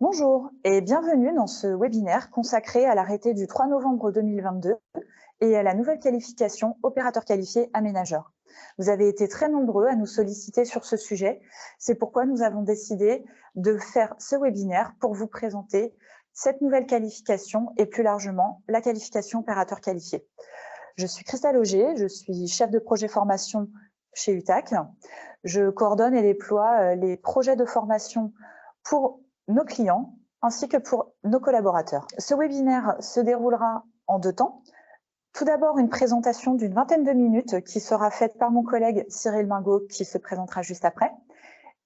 Bonjour et bienvenue dans ce webinaire consacré à l'arrêté du 3 novembre 2022 et à la nouvelle qualification opérateur qualifié aménageur. Vous avez été très nombreux à nous solliciter sur ce sujet. C'est pourquoi nous avons décidé de faire ce webinaire pour vous présenter cette nouvelle qualification et plus largement la qualification opérateur qualifié. Je suis Christelle Auger, je suis chef de projet formation chez UTAC. Je coordonne et déploie les projets de formation pour nos clients ainsi que pour nos collaborateurs. Ce webinaire se déroulera en 2 temps. Tout d'abord, une présentation d'une vingtaine de minutes qui sera faite par mon collègue Cyril Mingot, qui se présentera juste après,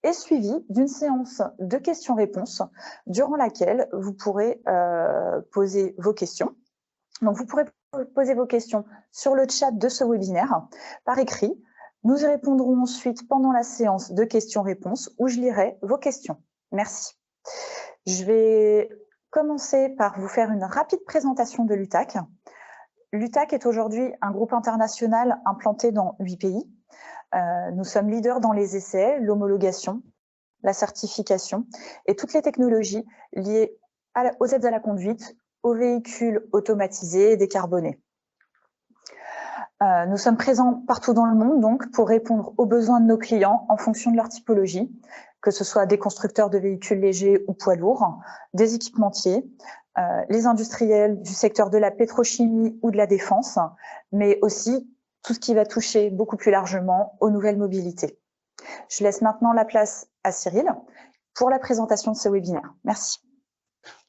et suivie d'une séance de questions-réponses durant laquelle vous pourrez poser vos questions. Donc, vous pourrez poser vos questions sur le chat de ce webinaire par écrit. Nous y répondrons ensuite pendant la séance de questions-réponses où je lirai vos questions. Merci. Je vais commencer par vous faire une rapide présentation de l'UTAC. L'UTAC est aujourd'hui un groupe international implanté dans 8 pays. Nous sommes leaders dans les essais, l'homologation, la certification et toutes les technologies liées aux aides à la conduite, aux véhicules automatisés et décarbonés. Nous sommes présents partout dans le monde donc pour répondre aux besoins de nos clients en fonction de leur typologie, que ce soit des constructeurs de véhicules légers ou poids lourds, des équipementiers, les industriels du secteur de la pétrochimie ou de la défense, mais aussi tout ce qui va toucher beaucoup plus largement aux nouvelles mobilités. Je laisse maintenant la place à Cyril pour la présentation de ce webinaire. Merci.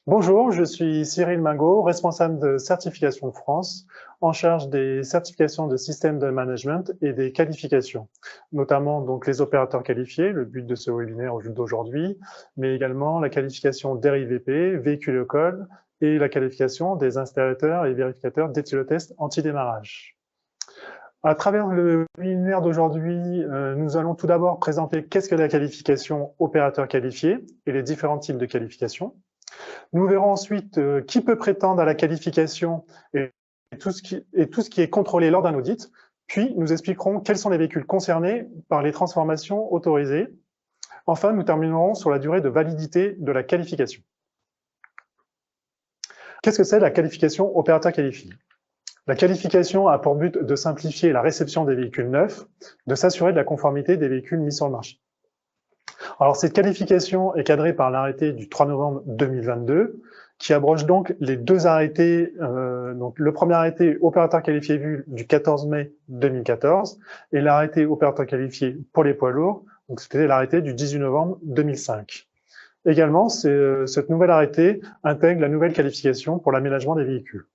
Bonjour, je suis Cyril Mingot, responsable de Certification France, en charge des certifications de systèmes de management et des qualifications, notamment donc les opérateurs qualifiés, le but de ce webinaire d'aujourd'hui, mais également la qualification d'RIVP, véhicule école, et la qualification des installateurs et vérificateurs d'éthylotest anti-démarrage. À travers le webinaire d'aujourd'hui, nous allons tout d'abord présenter qu'est-ce que la qualification opérateur qualifié et les différents types de qualifications. Nous verrons ensuite qui peut prétendre à la qualification et tout ce qui est contrôlé lors d'un audit. Puis, nous expliquerons quels sont les véhicules concernés par les transformations autorisées. Enfin, nous terminerons sur la durée de validité de la qualification. Qu'est-ce que c'est la qualification opérateur qualifié? La qualification a pour but de simplifier la réception des véhicules neufs, de s'assurer de la conformité des véhicules mis sur le marché. Alors, cette qualification est cadrée par l'arrêté du 3 novembre 2022, qui abroge donc les 2 arrêtés, donc le premier arrêté opérateur qualifié VUL du 14 mai 2014 et l'arrêté opérateur qualifié pour les poids lourds, donc c'était l'arrêté du 18 novembre 2005. Également, cette nouvelle arrêté intègre la nouvelle qualification pour l'aménagement des véhicules.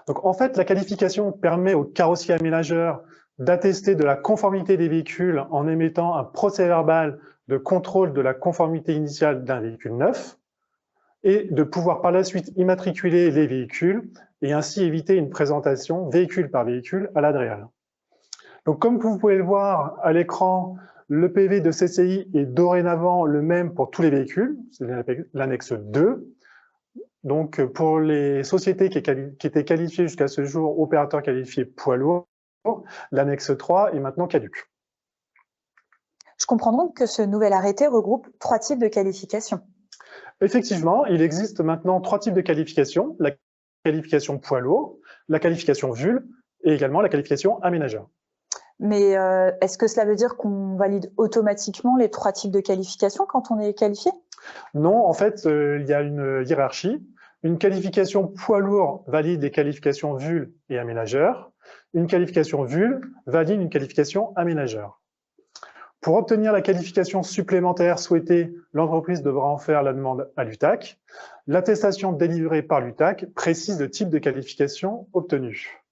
Donc, en fait, la qualification permet aux carrossiers aménageurs d'attester de la conformité des véhicules en émettant un procès-verbal de contrôle de la conformité initiale d'un véhicule neuf et de pouvoir par la suite immatriculer les véhicules et ainsi éviter une présentation véhicule par véhicule à l'ADREAL. Donc, comme vous pouvez le voir à l'écran, le PV de CCI est dorénavant le même pour tous les véhicules, c'est l'annexe 2. Donc, pour les sociétés qui étaient qualifiées jusqu'à ce jour opérateurs qualifiés poids lourds, l'annexe 3 est maintenant caduque. Je comprends donc que ce nouvel arrêté regroupe 3 types de qualifications. Effectivement, il existe maintenant 3 types de qualifications, la qualification poids lourd, la qualification VUL et également la qualification aménageur. Mais est-ce que cela veut dire qu'on valide automatiquement les 3 types de qualifications quand on est qualifié? Non, en fait, il y a une hiérarchie. Une qualification poids lourd valide les qualifications VUL et aménageur. Une qualification VUL valide une qualification aménageur. Pour obtenir la qualification supplémentaire souhaitée, l'entreprise devra en faire la demande à l'UTAC. L'attestation délivrée par l'UTAC précise le type de qualification obtenue.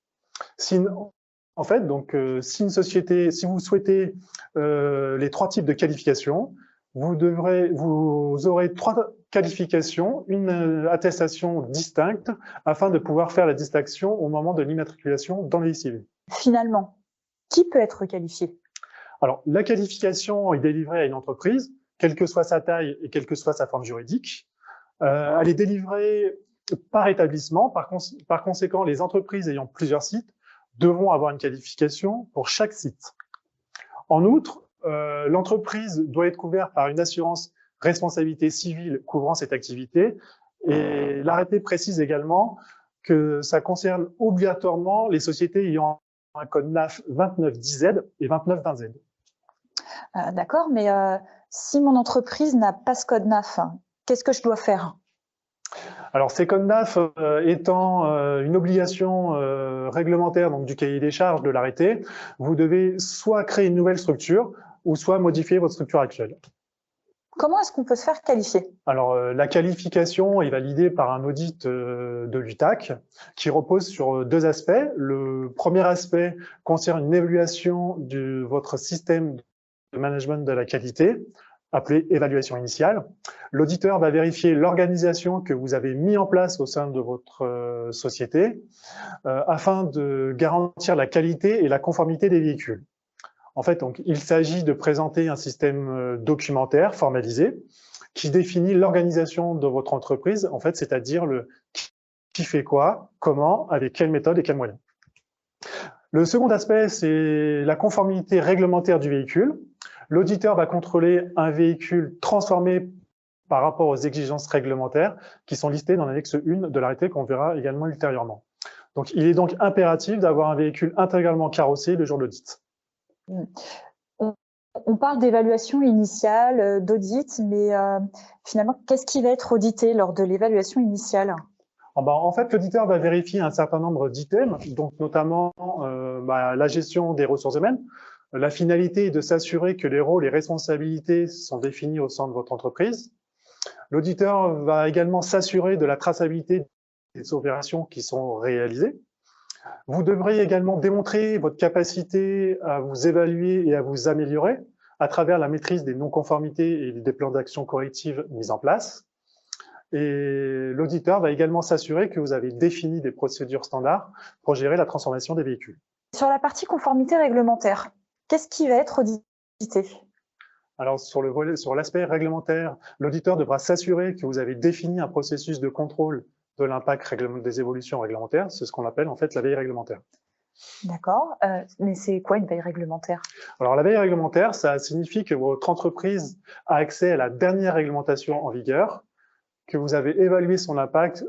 En fait, donc, si vous souhaitez les 3 types de qualifications, vous aurez 3 qualifications, une attestation distincte, afin de pouvoir faire la distinction au moment de l'immatriculation dans les civils. Finalement, qui peut être qualifié? Alors, la qualification est délivrée à une entreprise, quelle que soit sa taille et quelle que soit sa forme juridique. Elle est délivrée par établissement. Par conséquent, les entreprises ayant plusieurs sites devront avoir une qualification pour chaque site. En outre, l'entreprise doit être couverte par une assurance responsabilité civile couvrant cette activité. Et l'arrêté précise également que ça concerne obligatoirement les sociétés ayant un code NAF 2910Z et 2920Z. D'accord, mais si mon entreprise n'a pas ce code NAF, qu'est-ce que je dois faire? Alors, ces codes NAF étant une obligation réglementaire donc du cahier des charges de l'arrêté, vous devez soit créer une nouvelle structure ou soit modifier votre structure actuelle. Comment est-ce qu'on peut se faire qualifier? Alors, la qualification est validée par un audit de l'UTAC qui repose sur deux aspects. Le premier aspect concerne une évaluation de votre système de management de la qualité, appelé évaluation initiale. L'auditeur va vérifier l'organisation que vous avez mis en place au sein de votre société afin de garantir la qualité et la conformité des véhicules. En fait, donc, il s'agit de présenter un système documentaire formalisé qui définit l'organisation de votre entreprise, en fait, c'est-à-dire le qui fait quoi, comment, avec quelle méthode et quels moyens. Le second aspect, c'est la conformité réglementaire du véhicule. L'auditeur va contrôler un véhicule transformé par rapport aux exigences réglementaires qui sont listées dans l'annexe 1 de l'arrêté qu'on verra également ultérieurement. Donc, il est donc impératif d'avoir un véhicule intégralement carrossé le jour de l'audit. On parle d'évaluation initiale, d'audit, mais finalement, qu'est-ce qui va être audité lors de l'évaluation initiale? En fait, l'auditeur va vérifier un certain nombre d'items, donc notamment la gestion des ressources humaines. La finalité est de s'assurer que les rôles et responsabilités sont définis au sein de votre entreprise. L'auditeur va également s'assurer de la traçabilité des opérations qui sont réalisées. Vous devrez également démontrer votre capacité à vous évaluer et à vous améliorer à travers la maîtrise des non-conformités et des plans d'action corrective mis en place. Et l'auditeur va également s'assurer que vous avez défini des procédures standards pour gérer la transformation des véhicules. Sur la partie conformité réglementaire, qu'est-ce qui va être audité? Alors, sur l'aspect réglementaire, l'auditeur devra s'assurer que vous avez défini un processus de contrôle de l'impact des évolutions réglementaires. C'est ce qu'on appelle en fait la veille réglementaire. D'accord, mais c'est quoi une veille réglementaire? Alors, la veille réglementaire, ça signifie que votre entreprise a accès à la dernière réglementation en vigueur, que vous avez évalué son impact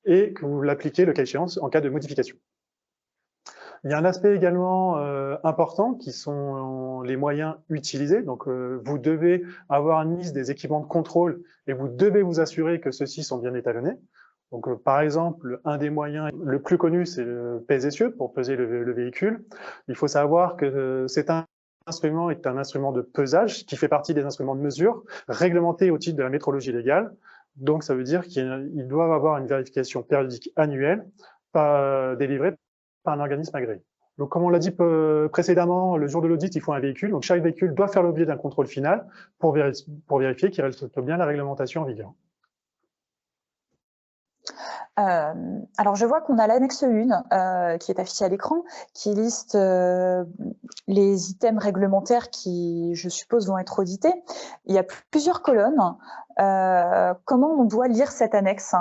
et que vous l'appliquez le cas échéant en cas de modification. Il y a un aspect également important qui sont les moyens utilisés. Donc, vous devez avoir une liste des équipements de contrôle et vous devez vous assurer que ceux-ci sont bien étalonnés. Donc, par exemple, un des moyens le plus connu, c'est le pèse-essieu pour peser le véhicule. Il faut savoir que cet instrument est un instrument de pesage qui fait partie des instruments de mesure réglementés au titre de la métrologie légale. Donc, ça veut dire qu'ils doivent avoir une vérification périodique annuelle délivrée par un organisme agréé. Donc, comme on l'a dit précédemment, le jour de l'audit, il faut un véhicule. Donc, chaque véhicule doit faire l'objet d'un contrôle final pour vérifier qu'il respecte bien la réglementation en vigueur. Alors, je vois qu'on a l'annexe 1 qui est affichée à l'écran, qui liste les items réglementaires qui, je suppose, vont être audités. Il y a plusieurs colonnes. Comment on doit lire cette annexe?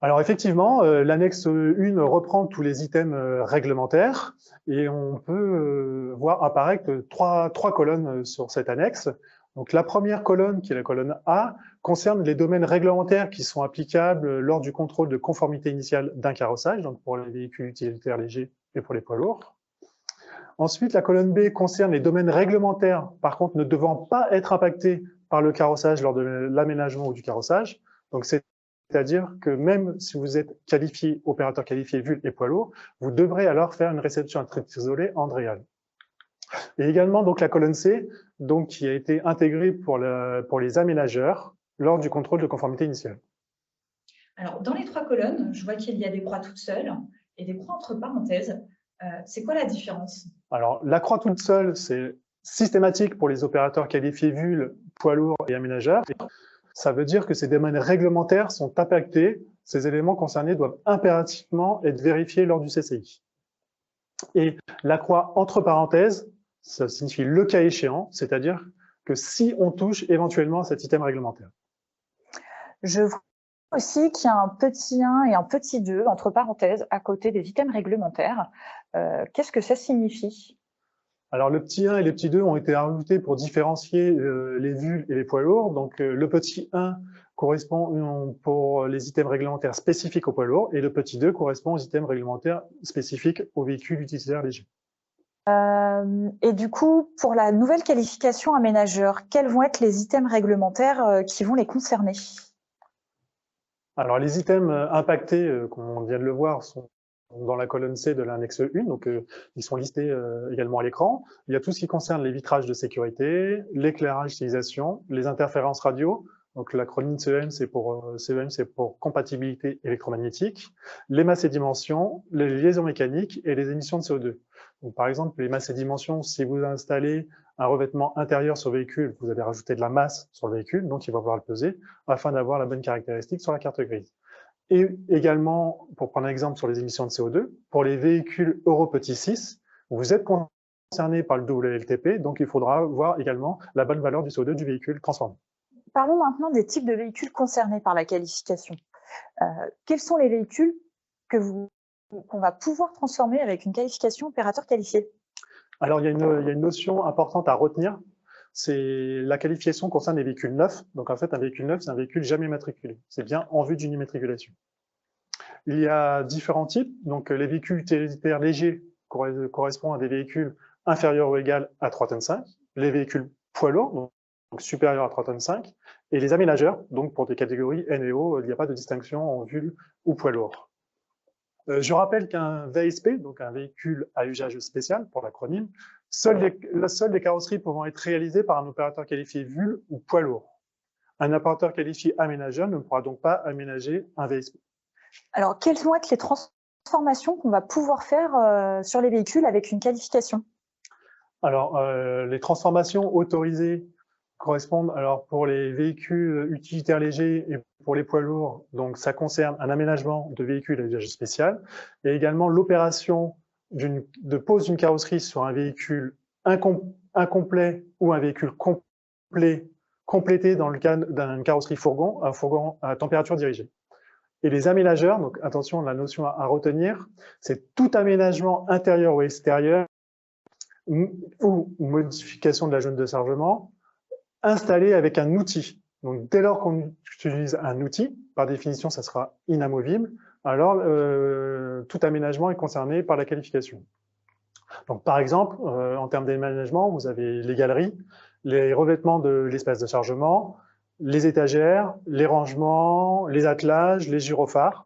Alors effectivement, l'annexe 1 reprend tous les items réglementaires et on peut voir apparaître trois colonnes sur cette annexe. Donc la première colonne, qui est la colonne A, concerne les domaines réglementaires qui sont applicables lors du contrôle de conformité initiale d'un carrossage, donc pour les véhicules utilitaires légers et pour les poids lourds. Ensuite, la colonne B concerne les domaines réglementaires, par contre ne devant pas être impactés par le carrossage lors de l'aménagement ou du carrossage. Donc c'est-à-dire que même si vous êtes qualifié, opérateur qualifié VUL et poids lourd, vous devrez alors faire une réception à traite isolée Andréal. Et également donc la colonne C, donc qui a été intégrée pour les aménageurs lors du contrôle de conformité initiale. Alors dans les trois colonnes, je vois qu'il y a des croix toutes seules et des croix entre parenthèses. C'est quoi la différence? Alors la croix toute seule, c'est systématique pour les opérateurs qualifiés VUL, poids lourd et aménageurs. Ça veut dire que ces domaines réglementaires sont impactés. Ces éléments concernés doivent impérativement être vérifiés lors du CCI. Et la croix entre parenthèses, ça signifie le cas échéant, c'est-à-dire que si on touche éventuellement à cet item réglementaire. Je vois aussi qu'il y a un petit 1 et un petit 2 entre parenthèses à côté des items réglementaires. Qu'est-ce que ça signifie? Alors, le petit 1 et le petit 2 ont été rajoutés pour différencier les VUL et les poids lourds. Donc, le petit 1 correspond pour les items réglementaires spécifiques aux poids lourds et le petit 2 correspond aux items réglementaires spécifiques aux véhicules utilitaires légers. Et du coup, pour la nouvelle qualification aménageur, quels vont être les items réglementaires qui vont les concerner? Alors, les items impactés, comme on vient de le voir, sont dans la colonne C de l'annexe 1, donc ils sont listés également à l'écran. Il y a tout ce qui concerne les vitrages de sécurité, l'éclairage stylisation, les interférences radio, donc l'acronyme CEM, c'est pour compatibilité électromagnétique, les masses et dimensions, les liaisons mécaniques et les émissions de CO2. Donc, par exemple, les masses et dimensions, si vous installez un revêtement intérieur sur le véhicule, vous allez rajouter de la masse sur le véhicule, donc il va falloir le peser afin d'avoir la bonne caractéristique sur la carte grise. Et également, pour prendre un exemple sur les émissions de CO2, pour les véhicules Euro Petit 6, vous êtes concerné par le WLTP, donc il faudra voir également la bonne valeur du CO2 du véhicule transformé. Parlons maintenant des types de véhicules concernés par la qualification. Quels sont les véhicules qu'on va pouvoir transformer avec une qualification opérateur qualifié? Alors, il y a une notion importante à retenir, c'est la qualification concerne les véhicules neufs. Donc, en fait, un véhicule neuf, c'est un véhicule jamais matriculé. C'est bien en vue d'une immatriculation. Il y a différents types. Donc, les véhicules utilitaires légers correspondent à des véhicules inférieurs ou égaux à 3,5 tonnes. Les véhicules poids lourds, donc supérieurs à 3,5 tonnes. Et les aménageurs, donc pour des catégories N et O, il n'y a pas de distinction en VUL ou poids lourd. Je rappelle qu'un VSP, donc un véhicule à usage spécial pour l'acronyme, seules les carrosseries pouvant être réalisées par un opérateur qualifié VUL ou poids lourd. Un opérateur qualifié aménageur ne pourra donc pas aménager un VSP. Alors, quelles vont être les transformations qu'on va pouvoir faire sur les véhicules avec une qualification? Alors, les transformations autorisées correspondent, alors pour les véhicules utilitaires légers et pour les poids lourds, donc ça concerne un aménagement de véhicules à usage spécial et également l'opération de pose d'une carrosserie sur un véhicule incomplet ou un véhicule complété dans le cas d'une carrosserie fourgon, un fourgon à température dirigée. Et les aménageurs, donc attention, la notion à retenir, c'est tout aménagement intérieur ou extérieur ou modification de la zone de chargement installée avec un outil. Donc, dès lors qu'on utilise un outil, par définition, ça sera inamovible, alors tout aménagement est concerné par la qualification. Donc, par exemple, en termes d'aménagement, vous avez les galeries, les revêtements de l'espace de chargement, les étagères, les rangements, les attelages, les gyrophares,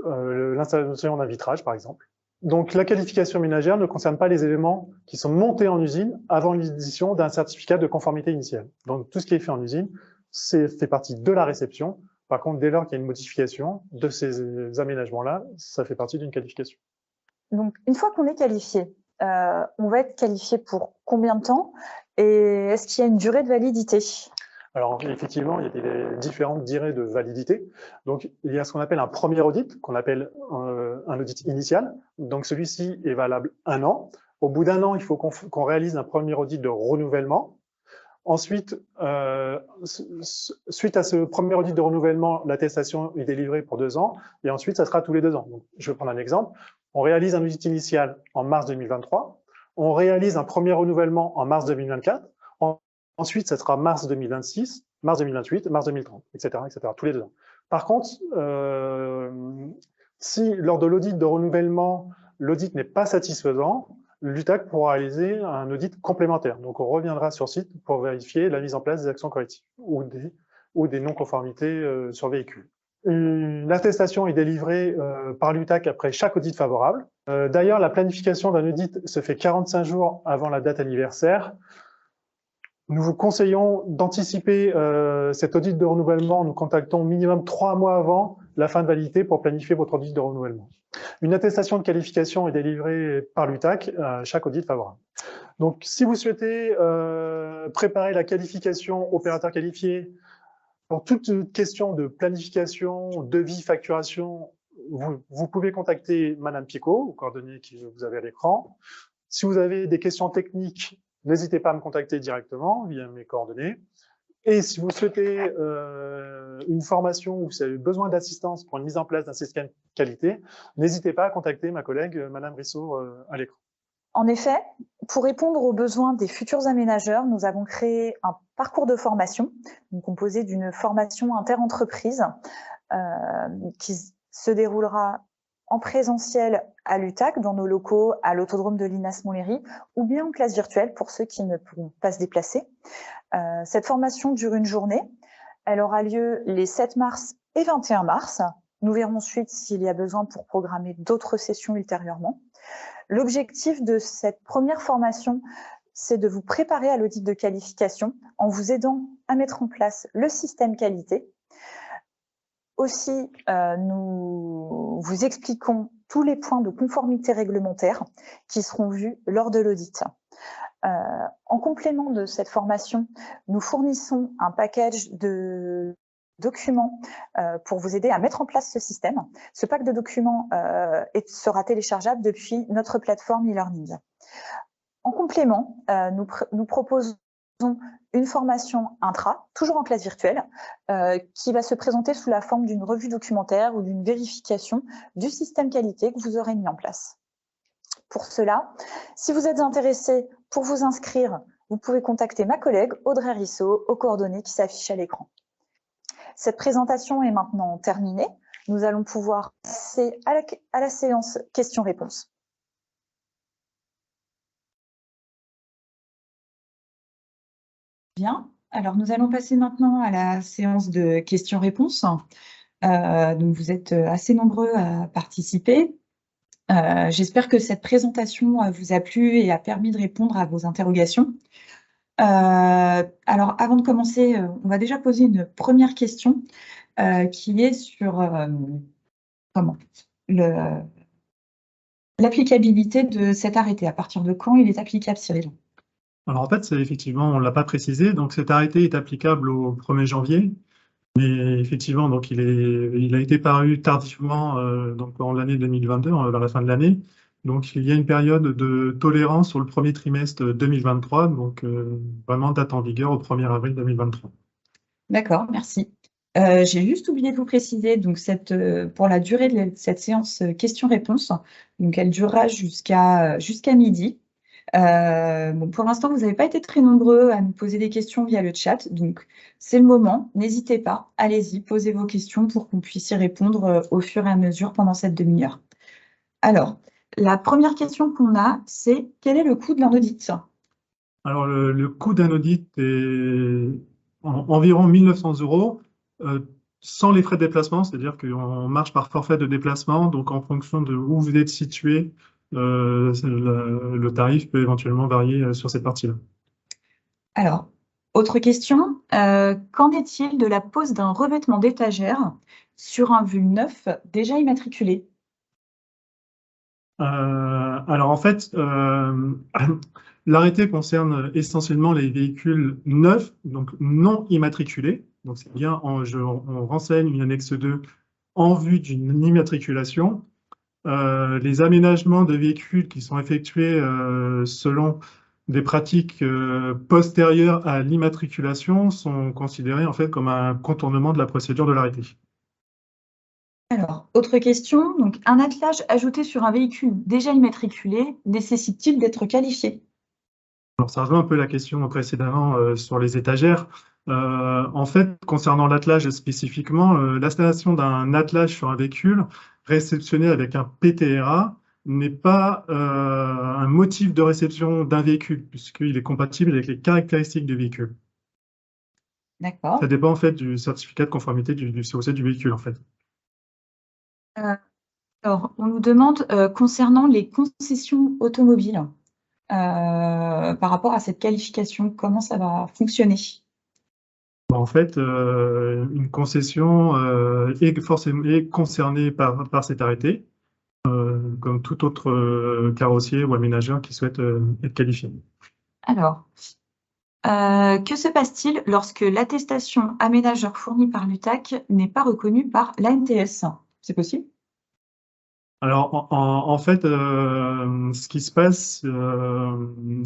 l'installation d'un vitrage, par exemple. Donc, la qualification ménagère ne concerne pas les éléments qui sont montés en usine avant l'édition d'un certificat de conformité initial. Donc, tout ce qui est fait en usine, fait partie de la réception. Par contre, dès lors qu'il y a une modification de ces aménagements-là, ça fait partie d'une qualification. Donc, une fois qu'on est qualifié, on va être qualifié pour combien de temps? Et est-ce qu'il y a une durée de validité? Alors, effectivement, il y a des différentes durées de validité. Donc, il y a ce qu'on appelle un premier audit, qu'on appelle un audit initial. Donc, celui-ci est valable 1 an. Au bout d'1 an, il faut qu'on réalise un premier audit de renouvellement. Ensuite, suite à ce premier audit de renouvellement, l'attestation est délivrée pour 2 ans. Et ensuite, ça sera tous les 2 ans. Donc, je vais prendre un exemple. On réalise un audit initial en mars 2023. On réalise un premier renouvellement en mars 2024. Ensuite, ça sera mars 2026, mars 2028, mars 2030, etc., tous les 2 ans. Par contre, si lors de l'audit de renouvellement, l'audit n'est pas satisfaisant, l'UTAC pourra réaliser un audit complémentaire. Donc, on reviendra sur site pour vérifier la mise en place des actions correctives ou des non-conformités sur véhicule. Une attestation est délivrée par l'UTAC après chaque audit favorable. D'ailleurs, la planification d'un audit se fait 45 jours avant la date anniversaire. Nous vous conseillons d'anticiper cet audit de renouvellement. Nous contactons minimum 3 mois avant la fin de validité pour planifier votre audit de renouvellement. Une attestation de qualification est délivrée par l'UTAC à chaque audit favorable. Donc, si vous souhaitez préparer la qualification opérateur qualifié, pour toute question de planification, devis, facturation, vous pouvez contacter Madame Picot, aux coordonnées que vous avez à l'écran. Si vous avez des questions techniques, n'hésitez pas à me contacter directement via mes coordonnées. Et si vous souhaitez une formation ou si vous avez besoin d'assistance pour une mise en place d'un système qualité, n'hésitez pas à contacter ma collègue Madame Brissot à l'écran. En effet, pour répondre aux besoins des futurs aménageurs, nous avons créé un parcours de formation composé d'une formation interentreprise qui se déroulera en présentiel à l'UTAC, dans nos locaux, à l'autodrome de l'INAS Montlhéry, ou bien en classe virtuelle pour ceux qui ne pourront pas se déplacer. Cette formation dure une journée. Elle aura lieu les 7 mars et 21 mars. Nous verrons ensuite s'il y a besoin pour programmer d'autres sessions ultérieurement. L'objectif de cette première formation, c'est de vous préparer à l'audit de qualification en vous aidant à mettre en place le système qualité. Aussi, nous vous expliquons tous les points de conformité réglementaire qui seront vus lors de l'audit. En complément de cette formation, nous fournissons un package de documents pour vous aider à mettre en place ce système. Ce pack de documents sera téléchargeable depuis notre plateforme e-learning. En complément, nous proposons une formation intra, toujours en classe virtuelle, qui va se présenter sous la forme d'une revue documentaire ou d'une vérification du système qualité que vous aurez mis en place. Pour cela, si vous êtes intéressé pour vous inscrire, vous pouvez contacter ma collègue Audrey Risseau aux coordonnées qui s'affichent à l'écran. Cette présentation est maintenant terminée. Nous allons pouvoir passer à la séance questions-réponses. Bien, alors nous allons passer maintenant à la séance de questions-réponses. Donc vous êtes assez nombreux à participer. J'espère que cette présentation vous a plu et a permis de répondre à vos interrogations. Alors avant de commencer, on va déjà poser une première question qui est sur l'applicabilité de cet arrêté. À partir de quand il est applicable, Cyril? Alors en fait, effectivement, on ne l'a pas précisé, donc cet arrêté est applicable au 1er janvier, mais effectivement, donc il a été paru tardivement donc en l'année 2022, vers la fin de l'année. Donc il y a une période de tolérance sur le premier trimestre 2023, donc vraiment date en vigueur au 1er avril 2023. D'accord, merci. J'ai juste oublié de vous préciser, donc pour la durée de cette séance questions-réponses, donc elle durera jusqu'à midi. Bon, pour l'instant, vous n'avez pas été très nombreux à nous poser des questions via le chat, donc c'est le moment, n'hésitez pas, allez-y, posez vos questions pour qu'on puisse y répondre au fur et à mesure pendant cette demi-heure. Alors, la première question qu'on a, c'est quel est le coût d'un audit? Alors, le coût d'un audit est environ 1 900 € sans les frais de déplacement, c'est-à-dire qu'on marche par forfait de déplacement, donc en fonction de où vous êtes situé, le tarif peut éventuellement varier sur cette partie-là. Alors, autre question, qu'en est-il de la pose d'un revêtement d'étagère sur un VUL neuf déjà immatriculé? Alors en fait, l'arrêté concerne essentiellement les véhicules neufs, donc non immatriculés. Donc c'est bien, on renseigne une annexe 2 en vue d'une immatriculation. Les aménagements de véhicules qui sont effectués selon des pratiques postérieures à l'immatriculation sont considérés en fait comme un contournement de la procédure de l'arrêté. Alors, autre question, donc un attelage ajouté sur un véhicule déjà immatriculé nécessite-t-il d'être qualifié? Alors ça rejoint un peu la question précédemment sur les étagères. En fait, concernant l'attelage spécifiquement, l'installation d'un attelage sur un véhicule réceptionné avec un PTRA n'est pas un motif de réception d'un véhicule, puisqu'il est compatible avec les caractéristiques du véhicule. D'accord. Ça dépend en fait du certificat de conformité du COC du véhicule en fait. Alors, on nous demande concernant les concessions automobiles, par rapport à cette qualification, comment ça va fonctionner? En fait, une concession est concernée par cet arrêté, comme tout autre carrossier ou aménageur qui souhaite être qualifié. Alors, que se passe-t-il lorsque l'attestation aménageur fournie par l'UTAC n'est pas reconnue par l'ANTS? C'est possible? Alors, en fait, ce qui se passe,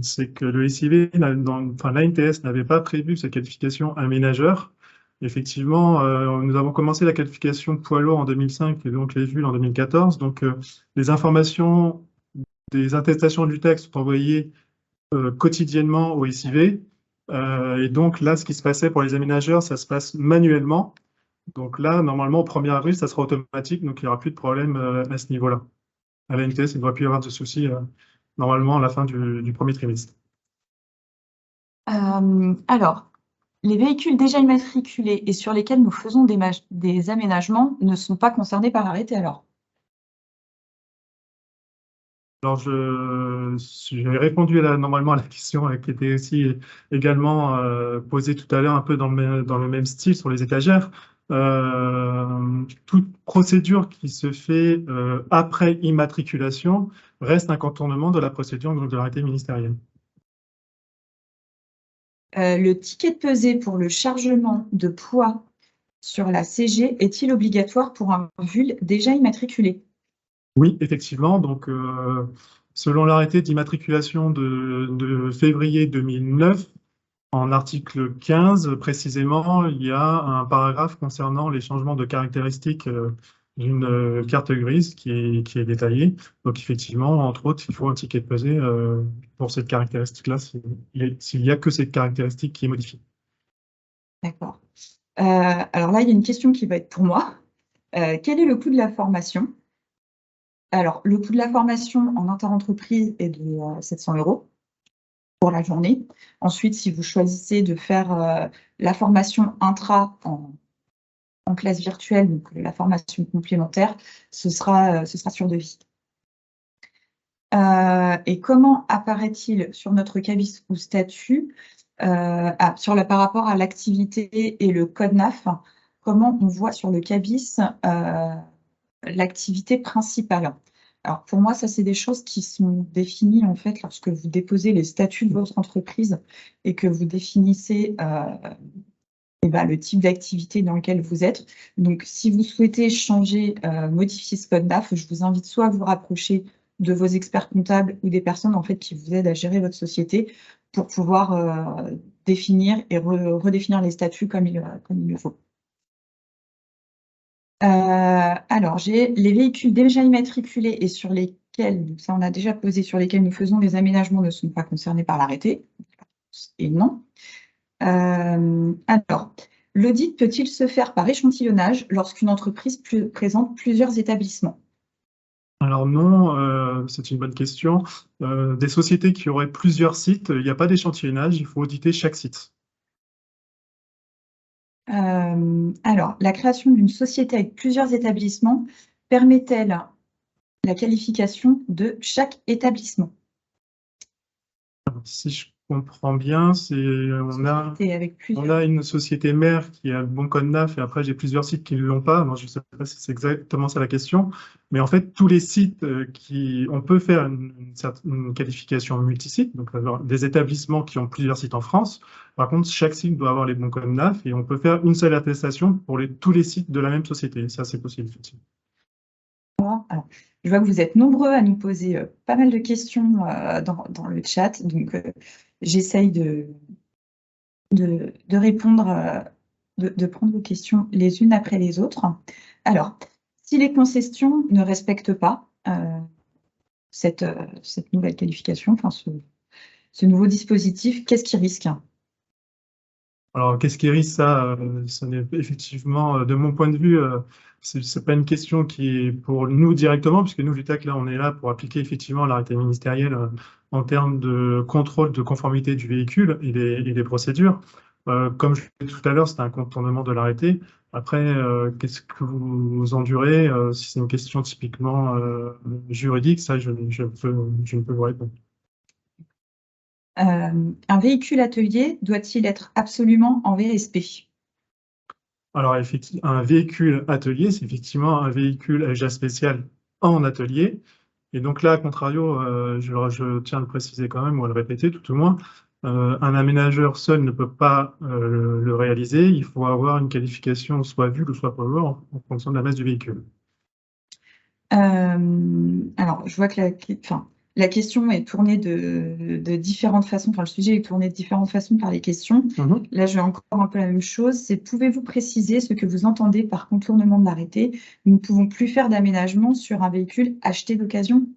c'est que le SIV, l'ANTS n'avait pas prévu cette qualification aménageur. Effectivement, nous avons commencé la qualification poids lourd en 2005 et donc les VUL en 2014. Donc, les informations des attestations du texte sont envoyées quotidiennement au SIV. Et donc là, ce qui se passait pour les aménageurs, ça se passe manuellement. Donc là, normalement, au 1er avril, ça sera automatique, donc il n'y aura plus de problème à ce niveau-là. À la NTS, il ne devrait plus y avoir de soucis normalement à la fin du premier trimestre. Alors, les véhicules déjà immatriculés et sur lesquels nous faisons des aménagements ne sont pas concernés par l'arrêté alors? Alors, j'ai répondu normalement à la question qui était aussi également posée tout à l'heure, un peu dans le même style sur les étagères. Toute procédure qui se fait après immatriculation reste un contournement de la procédure de l'arrêté ministériel. Le ticket de pesée pour le chargement de poids sur la CG est-il obligatoire pour un véhicule déjà immatriculé? Oui, effectivement. Donc, selon l'arrêté d'immatriculation de février 2009, en article 15, précisément, il y a un paragraphe concernant les changements de caractéristiques d'une carte grise qui est détaillé. Donc, effectivement, entre autres, il faut un ticket de pesée pour cette caractéristique-là, s'il n'y a que cette caractéristique qui est modifiée. D'accord. Alors là, il y a une question qui va être pour moi. Quel est le coût de la formation? Alors, le coût de la formation en interentreprise est de 700 € pour la journée. Ensuite, si vous choisissez de faire la formation intra en classe virtuelle, donc la formation complémentaire, ce sera sur devis. Et comment apparaît-il sur notre cabis ou statut par rapport à l'activité et le code NAF, comment on voit sur le cabis l'activité principale? Alors pour moi, ça c'est des choses qui sont définies en fait lorsque vous déposez les statuts de votre entreprise et que vous définissez le type d'activité dans lequel vous êtes. Donc si vous souhaitez changer, modifier ce code NAF, je vous invite soit à vous rapprocher de vos experts comptables ou des personnes en fait qui vous aident à gérer votre société pour pouvoir définir et redéfinir les statuts comme il le faut. Alors, j'ai les véhicules déjà immatriculés et sur lesquels, donc ça on a déjà posé, sur lesquels nous faisons des aménagements ne sont pas concernés par l'arrêté. Et non. Alors, l'audit peut-il se faire par échantillonnage lorsqu'une entreprise présente plusieurs établissements? Alors non, c'est une bonne question. Des sociétés qui auraient plusieurs sites, il n'y a pas d'échantillonnage, il faut auditer chaque site. Alors, la création d'une société avec plusieurs établissements permet-elle la qualification de chaque établissement? Si je comprends bien, on a une société mère qui a le bon code NAF et après j'ai plusieurs sites qui ne l'ont pas. Alors, je ne sais pas si c'est exactement ça la question, mais en fait tous les sites on peut faire une qualification multisite, donc avoir des établissements qui ont plusieurs sites en France. Par contre, chaque site doit avoir les bons codes NAF et on peut faire une seule attestation pour tous les sites de la même société. Ça, c'est possible, effectivement. Alors, je vois que vous êtes nombreux à nous poser pas mal de questions dans le chat, donc j'essaye de répondre, de prendre vos questions les unes après les autres. Alors, si les concessions ne respectent pas cette nouvelle qualification, enfin ce nouveau dispositif, qu'est-ce qui risque? Alors, qu'est-ce qui risque ça? Ce n'est effectivement, de mon point de vue, c'est pas une question qui est pour nous directement, puisque nous, l'UTAC, là, on est là pour appliquer effectivement l'arrêté ministériel en termes de contrôle de conformité du véhicule et des procédures. Comme je l'ai dit tout à l'heure, c'est un contournement de l'arrêté. Après, qu'est-ce que vous endurez? Si c'est une question typiquement juridique, ça, je ne peux vous répondre. Un véhicule atelier doit-il être absolument en VSP? Alors, un véhicule atelier, c'est effectivement un véhicule LGA spécial en atelier. Et donc là, à contrario, je tiens à le préciser quand même, ou à le répéter tout au moins, un aménageur seul ne peut pas le réaliser. Il faut avoir une qualification soit VUL ou soit POWER en fonction de la masse du véhicule. Alors, je vois que la question est tournée de différentes façons, enfin le sujet est tourné de différentes façons par les questions. Là, j'ai encore un peu la même chose, c'est pouvez-vous préciser ce que vous entendez par contournement de l'arrêté? Nous ne pouvons plus faire d'aménagement sur un véhicule acheté d'occasion?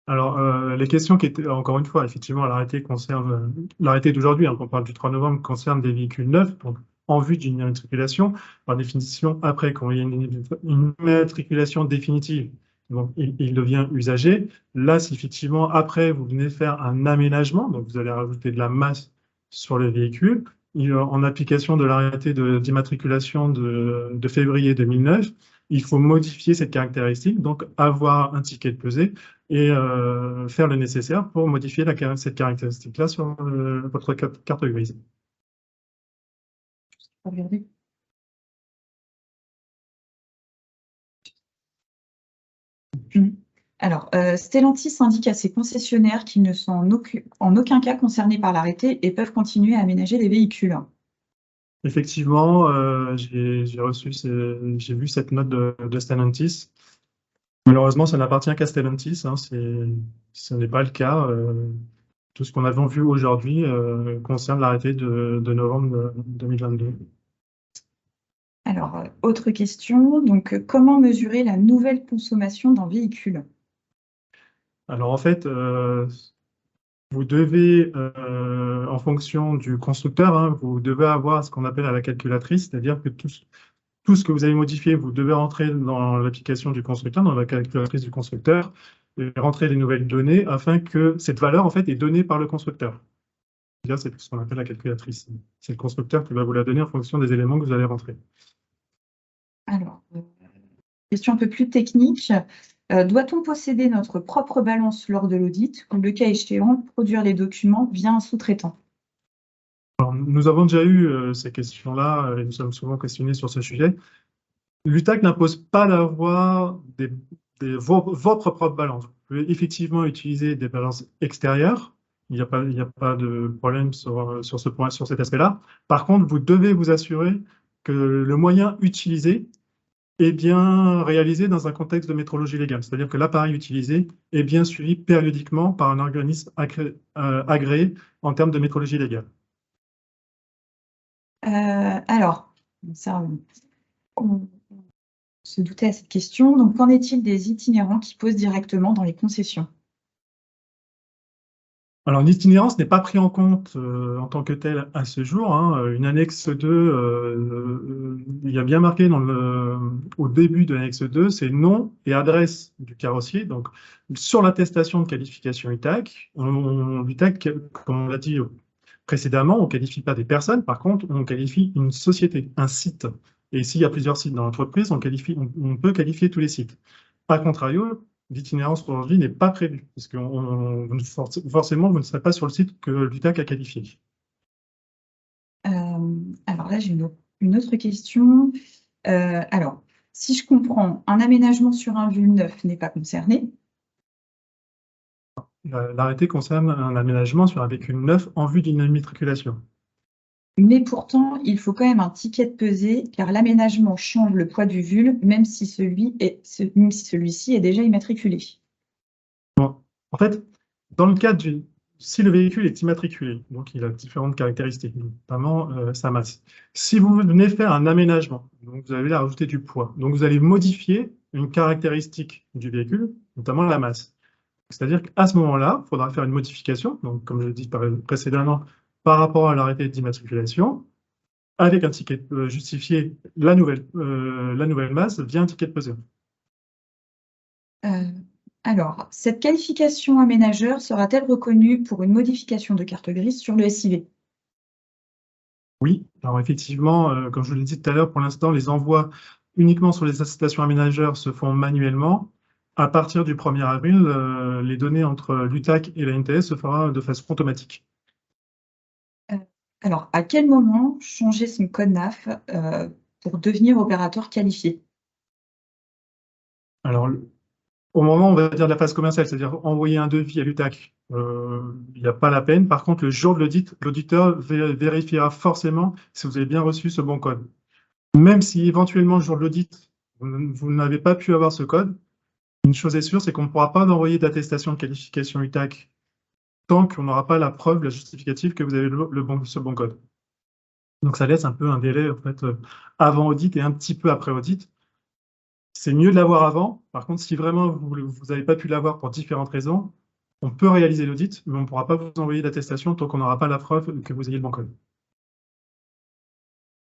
Alors, les questions qui étaient, encore une fois, effectivement, l'arrêté concerne, l'arrêté d'aujourd'hui, hein, on parle du 3 novembre, concerne des véhicules neufs, donc en vue d'une immatriculation. Par définition, après, quand il y a une immatriculation définitive, donc il devient usagé. Là, si effectivement, après, vous venez faire un aménagement, donc vous allez rajouter de la masse sur le véhicule, en application de l'arrêté d'immatriculation de février 2009, il faut modifier cette caractéristique, donc avoir un ticket de pesée et faire le nécessaire pour modifier cette caractéristique-là sur votre carte grise. Regardez. Alors, Stellantis indique à ses concessionnaires qu'ils ne sont en aucun cas concernés par l'arrêté et peuvent continuer à aménager les véhicules. Effectivement, j'ai vu cette note de Stellantis. Malheureusement, ça n'appartient qu'à Stellantis, hein, ce n'est pas le cas. Tout ce qu'on a vu aujourd'hui concerne l'arrêté de novembre 2022. Alors, autre question, donc comment mesurer la nouvelle consommation d'un véhicule? Alors en fait, vous devez, en fonction du constructeur, hein, vous devez avoir ce qu'on appelle à la calculatrice, c'est-à-dire que tout ce que vous avez modifié, vous devez rentrer dans l'application du constructeur, dans la calculatrice du constructeur, et rentrer les nouvelles données afin que cette valeur en fait est donnée par le constructeur. C'est ce qu'on appelle la calculatrice. C'est le constructeur qui va vous la donner en fonction des éléments que vous allez rentrer. Alors, question un peu plus technique. Doit-on posséder notre propre balance lors de l'audit ou, le cas échéant, produire les documents via un sous-traitant? Nous avons déjà eu ces questions-là et nous sommes souvent questionnés sur ce sujet. L'UTAC n'impose pas d'avoir votre propre balance. Vous pouvez effectivement utiliser des balances extérieures. Il n'y a pas de problème sur ce point, sur cet aspect-là. Par contre, vous devez vous assurer que le moyen utilisé est bien réalisé dans un contexte de métrologie légale. C'est-à-dire que l'appareil utilisé est bien suivi périodiquement par un organisme agréé en termes de métrologie légale. Alors, ça, on se doutait à cette question. Donc, qu'en est-il des itinérants qui posent directement dans les concessions? Alors, l'itinérance n'est pas pris en compte en tant que tel à ce jour, hein. Une annexe 2, il y a bien marqué au début de l'annexe 2, c'est nom et adresse du carrossier. Donc, sur l'attestation de qualification UTAC, l'UTAC, comme on l'a dit précédemment, on ne qualifie pas des personnes, par contre, on qualifie une société, un site. Et s'il y a plusieurs sites dans l'entreprise, on peut qualifier tous les sites. A contrario, l'itinérance aujourd'hui n'est pas prévue, parce que forcément, vous ne serez pas sur le site que l'UTAC a qualifié. Alors là, j'ai une autre question. Alors, si je comprends, un aménagement sur un véhicule neuf n'est pas concerné. L'arrêté concerne un aménagement sur un véhicule neuf en vue d'une immatriculation. Mais pourtant, il faut quand même un ticket de pesée, car l'aménagement change le poids du VUL, même si celui-ci est déjà immatriculé. Bon, en fait, dans le cas si le véhicule est immatriculé, donc il a différentes caractéristiques, notamment sa masse. Si vous venez faire un aménagement, donc vous allez rajouter du poids, donc vous allez modifier une caractéristique du véhicule, notamment la masse. C'est-à-dire qu'à ce moment-là, il faudra faire une modification, donc comme je l'ai dit précédemment, par rapport à l'arrêté d'immatriculation, avec un ticket justifié la nouvelle masse via un ticket de pesée. Alors, cette qualification aménageur sera-t-elle reconnue pour une modification de carte grise sur le SIV? Oui, alors effectivement, comme je vous l'ai dit tout à l'heure, pour l'instant, les envois uniquement sur les attestations aménageurs se font manuellement. À partir du 1er avril, les données entre l'UTAC et la NTS se fera de façon automatique. Alors, à quel moment changer son code NAF pour devenir opérateur qualifié? Alors, au moment, on va dire, de la phase commerciale, c'est-à-dire envoyer un devis à l'UTAC, il n'y a pas la peine. Par contre, le jour de l'audit, l'auditeur vérifiera forcément si vous avez bien reçu ce bon code. Même si éventuellement, le jour de l'audit, vous n'avez pas pu avoir ce code, une chose est sûre, c'est qu'on ne pourra pas envoyer d'attestation de qualification UTAC tant qu'on n'aura pas la preuve, la justificative que vous avez ce bon code. Donc ça laisse un peu un délai en fait, avant audit et un petit peu après audit. c'est mieux de l'avoir avant. Par contre, si vraiment vous n'avez pas pu l'avoir pour différentes raisons, on peut réaliser l'audit, mais on ne pourra pas vous envoyer l'attestation tant qu'on n'aura pas la preuve que vous ayez le bon code.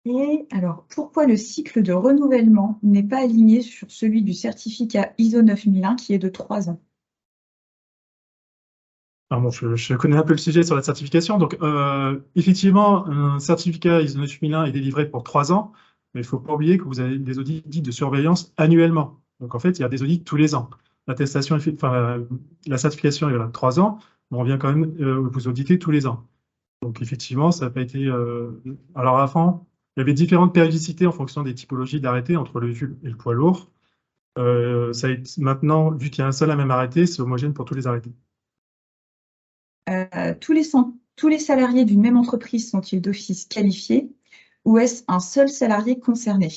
Et alors, pourquoi le cycle de renouvellement n'est pas aligné sur celui du certificat ISO 9001 qui est de 3 ans? Alors bon, je connais un peu le sujet sur la certification. Donc, effectivement, un certificat ISO 9001 est délivré pour 3 ans, mais il ne faut pas oublier que vous avez des audits dits de surveillance annuellement. Donc, en fait, il y a des audits tous les ans. L'attestation, enfin, la certification, il y en a 3 ans, mais on vient quand même vous auditer tous les ans. Donc, effectivement, ça n'a pas été... Alors, avant, il y avait différentes périodicités en fonction des typologies d'arrêtés entre le VUL et le poids lourd. Maintenant, vu qu'il y a un seul à même arrêté, c'est homogène pour tous les arrêtés. Tous les salariés d'une même entreprise sont-ils d'office qualifiés ou est-ce un seul salarié concerné?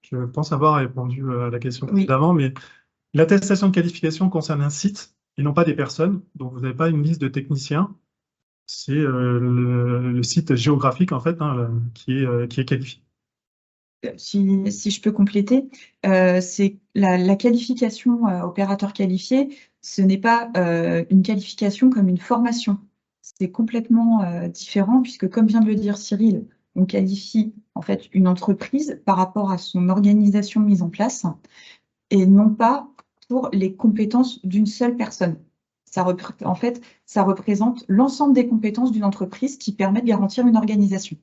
Je pense avoir répondu à la question Oui. précédemment, mais l'attestation de qualification concerne un site et non pas des personnes. Donc, vous n'avez pas une liste de techniciens. C'est le site géographique, en fait, hein, qui est qualifié. Si je peux compléter, c'est la qualification opérateur qualifié, ce n'est pas une qualification comme une formation. C'est complètement différent puisque, comme vient de le dire Cyril, on qualifie en fait une entreprise par rapport à son organisation mise en place et non pas pour les compétences d'une seule personne. En fait, ça représente l'ensemble des compétences d'une entreprise qui permet de garantir une organisation.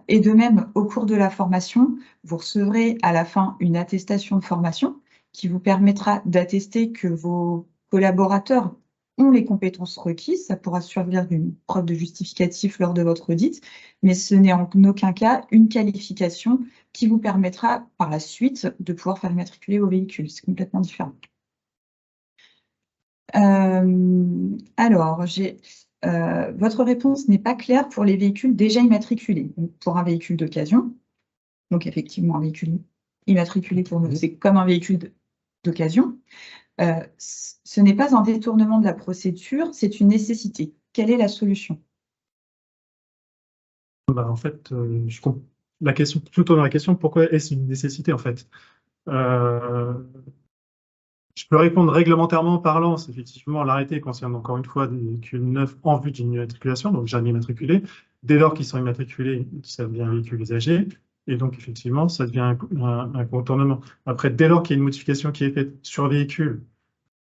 Et de même, au cours de la formation, vous recevrez à la fin une attestation de formation qui vous permettra d'attester que vos collaborateurs ont les compétences requises. Ça pourra servir d'une preuve de justificatif lors de votre audit, mais ce n'est en aucun cas une qualification qui vous permettra par la suite de pouvoir faire immatriculer vos véhicules. C'est complètement différent. Alors, votre réponse n'est pas claire pour les véhicules déjà immatriculés. Donc, pour un véhicule d'occasion, donc effectivement un véhicule immatriculé pour nous, c'est comme un véhicule d'occasion. Ce n'est pas un détournement de la procédure, c'est une nécessité. Quelle est la solution? En fait, la question, plutôt dans la question, pourquoi est-ce une nécessité en fait? Je peux répondre réglementairement parlant, c'est effectivement l'arrêté concerne encore une fois des véhicules neufs en vue d'une immatriculation, donc jamais immatriculés. Dès lors qu'ils sont immatriculés, ça devient un véhicule usagé, et donc effectivement, ça devient un contournement. Après, dès lors qu'il y a une modification qui est faite sur le véhicule,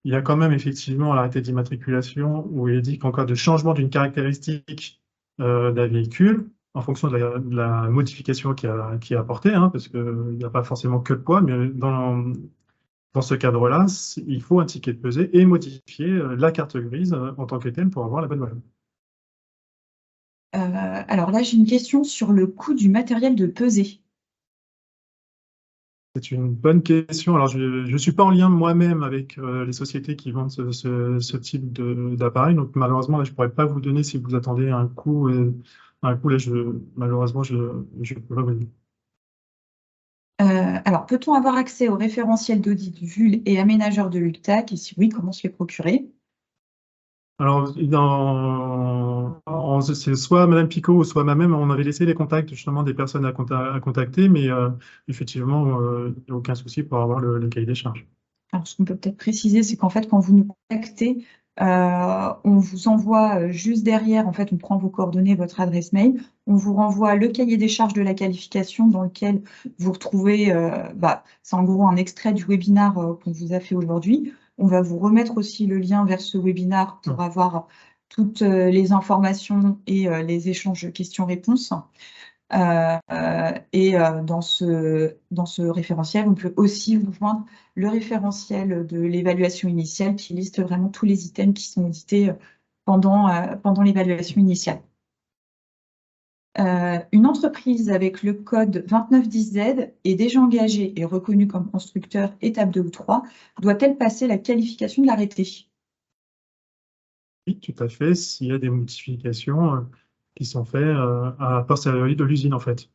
il y a quand même effectivement l'arrêté d'immatriculation où il est dit qu'en cas de changement d'une caractéristique d'un véhicule, en fonction de la modification qui est apportée, hein, parce qu'il n'y a pas forcément que le poids, mais dans ce cadre-là, il faut un ticket de pesée et modifier la carte grise en tant que telle pour avoir la bonne valeur. Alors là, j'ai une question sur le coût du matériel de pesée. C'est une bonne question. Alors, je ne suis pas en lien moi-même avec les sociétés qui vendent ce type d'appareil. Donc, malheureusement, là, je ne pourrais pas vous donner si vous attendez un coût. Là, malheureusement, je ne peux pas vous dire. Alors, peut-on avoir accès au référentiel d'audit VUL et aménageur de l'ULTAC? Et si oui, comment se les procurer? Alors, c'est soit Madame Picot ou soit moi-même, on avait laissé les contacts justement des personnes à contacter, mais effectivement, il n'y a aucun souci pour avoir le cahier des charges. Alors, ce qu'on peut peut-être préciser, c'est qu'en fait, quand vous nous contactez, on vous envoie juste derrière, en fait, on prend vos coordonnées, votre adresse mail, on vous renvoie le cahier des charges de la qualification dans lequel vous retrouvez, c'est en gros un extrait du webinaire qu'on vous a fait aujourd'hui. On va vous remettre aussi le lien vers ce webinaire pour avoir toutes les informations et les échanges questions-réponses. Dans ce référentiel, on peut aussi vous joindre le référentiel de l'évaluation initiale qui liste vraiment tous les items qui sont audités pendant l'évaluation initiale. Une entreprise avec le code 2910Z est déjà engagée et reconnue comme constructeur étape 2 ou 3, doit-elle passer la qualification de l'arrêté? Oui, tout à fait, s'il y a des modifications qui sont faites à posteriori de l'usine, en fait.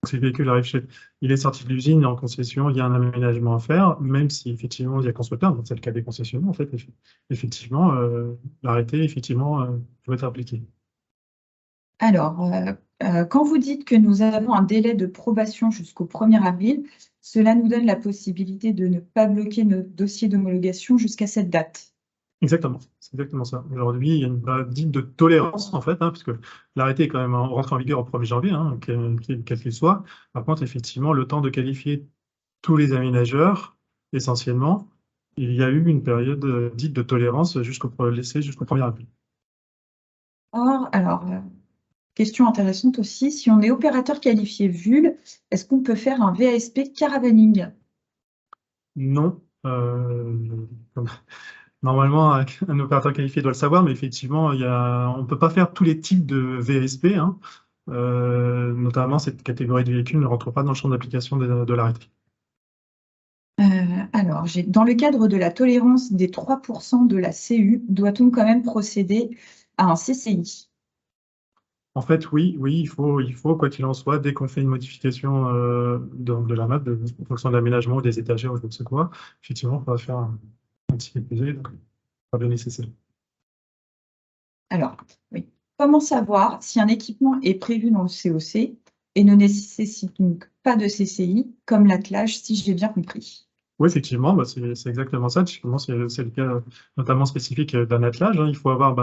Si le véhicule arrive il est sorti de l'usine en concession, il y a un aménagement à faire, même si effectivement il y a constructeur, donc c'est le cas des concessionnaires, en fait, effectivement, l'arrêté, effectivement, doit être appliqué. Alors, Quand vous dites que nous avons un délai de probation jusqu'au 1er avril, cela nous donne la possibilité de ne pas bloquer notre dossier d'homologation jusqu'à cette date. Exactement, c'est exactement ça. Aujourd'hui, il y a une période dite de tolérance, en fait, puisque l'arrêté est quand même rentré en vigueur au 1er janvier, quel qu'il soit. Par contre, effectivement, le temps de qualifier tous les aménageurs, essentiellement, il y a eu une période dite de tolérance laissée jusqu'au 1er avril. Or, alors, question intéressante aussi, si on est opérateur qualifié VUL, est-ce qu'on peut faire un VASP caravaning? Non. Normalement, un opérateur qualifié doit le savoir, mais effectivement, on ne peut pas faire tous les types de VSP. Notamment, cette catégorie de véhicules ne rentre pas dans le champ d'application de l'arrêté. Alors, dans le cadre de la tolérance des 3% de la CU, doit-on quand même procéder à un CCI? En fait, oui, il faut, quoi qu'il en soit, dès qu'on fait une modification de la map, en fonction de l'aménagement ou des étagères ou je ne sais quoi, effectivement, on va faire un petit épisode, donc pas de nécessaire. Alors, oui. Comment savoir si un équipement est prévu dans le COC et ne nécessite donc pas de CCI, comme l'attelage, si j'ai bien compris? Oui, effectivement, c'est exactement ça. Typiquement, c'est le cas notamment spécifique d'un attelage. Il faut avoir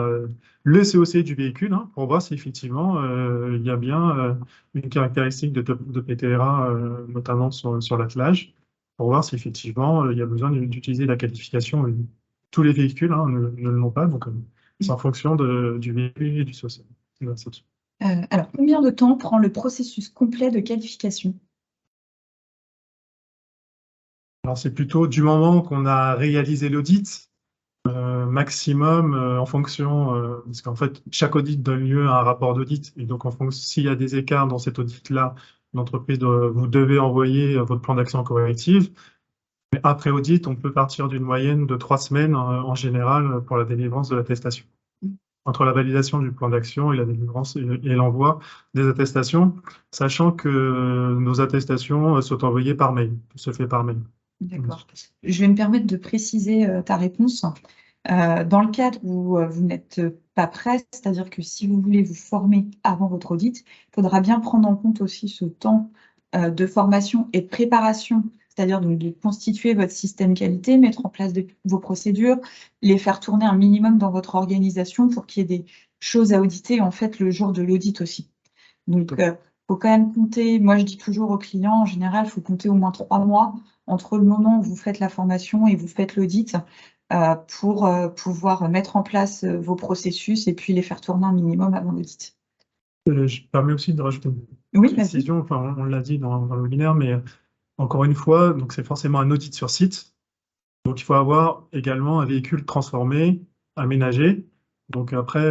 le COC du véhicule pour voir si effectivement il y a bien une caractéristique de PTRA, notamment sur l'attelage, pour voir si effectivement il y a besoin d'utiliser la qualification. Tous les véhicules ne l'ont pas, donc c'est en fonction du véhicule et du COC. Alors, combien de temps prend le processus complet de qualification? Alors, c'est plutôt du moment qu'on a réalisé l'audit, maximum en fonction, parce qu'en fait, chaque audit donne lieu à un rapport d'audit, et donc en fonction, s'il y a des écarts dans cet audit-là, l'entreprise, vous devez envoyer votre plan d'action corrective. Mais après audit, on peut partir d'une moyenne de 3 semaines en général pour la délivrance de l'attestation. Entre la validation du plan d'action et la délivrance et l'envoi des attestations, sachant que nos attestations sont envoyées par mail, se fait par mail. D'accord. Je vais me permettre de préciser ta réponse. Dans le cadre où vous n'êtes pas prêt, c'est-à-dire que si vous voulez vous former avant votre audit, il faudra bien prendre en compte aussi ce temps de formation et de préparation, c'est-à-dire de constituer votre système qualité, mettre en place vos procédures, les faire tourner un minimum dans votre organisation pour qu'il y ait des choses à auditer en fait le jour de l'audit aussi. Donc, il faut quand même compter, moi je dis toujours aux clients, en général, il faut compter au moins 3 mois entre le moment où vous faites la formation et vous faites l'audit pour pouvoir mettre en place vos processus et puis les faire tourner un minimum avant l'audit. Je permets aussi de rajouter une précision, enfin, on l'a dit dans le webinaire, mais encore une fois, donc c'est forcément un audit sur site. Donc il faut avoir également un véhicule transformé, aménagé. Donc après,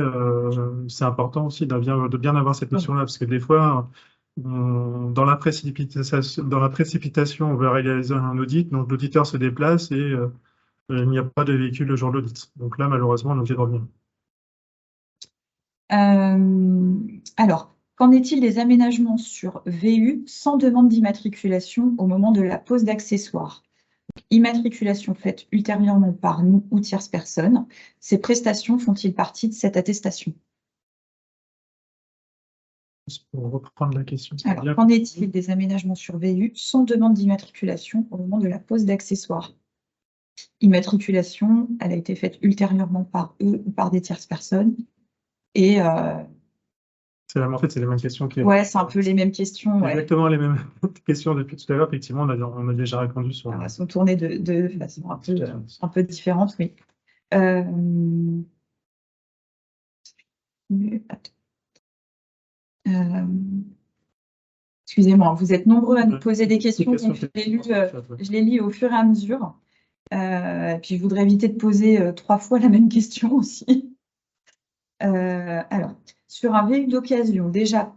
c'est important aussi de bien avoir cette notion-là, parce que des fois, dans la précipitation, on veut réaliser un audit, donc l'auditeur se déplace et il n'y a pas de véhicule le jour de l'audit. Donc là, malheureusement, on est obligé de revenir. Alors, qu'en est-il des aménagements sur VU sans demande d'immatriculation au moment de la pose d'accessoires? Immatriculation faite ultérieurement par nous ou tierces personnes. Ces prestations font-ils partie de cette attestation? Pour reprendre la question. Alors, qu'en est-il des aménagements sur VU sans demande d'immatriculation au moment de la pose d'accessoires? Immatriculation, elle a été faite ultérieurement par eux ou par des tierces personnes. Et en fait, c'est les mêmes questions. Ouais, c'est un peu les mêmes questions. Ouais. Exactement les mêmes questions depuis tout à l'heure. Effectivement, on a déjà répondu sur. Alors, elles sont tournées de façon un peu différente, oui. Excusez-moi, vous êtes nombreux à nous poser des questions, donc je les lis au fur et à mesure. Puis je voudrais éviter de poser 3 fois la même question aussi. Alors, sur un véhicule d'occasion déjà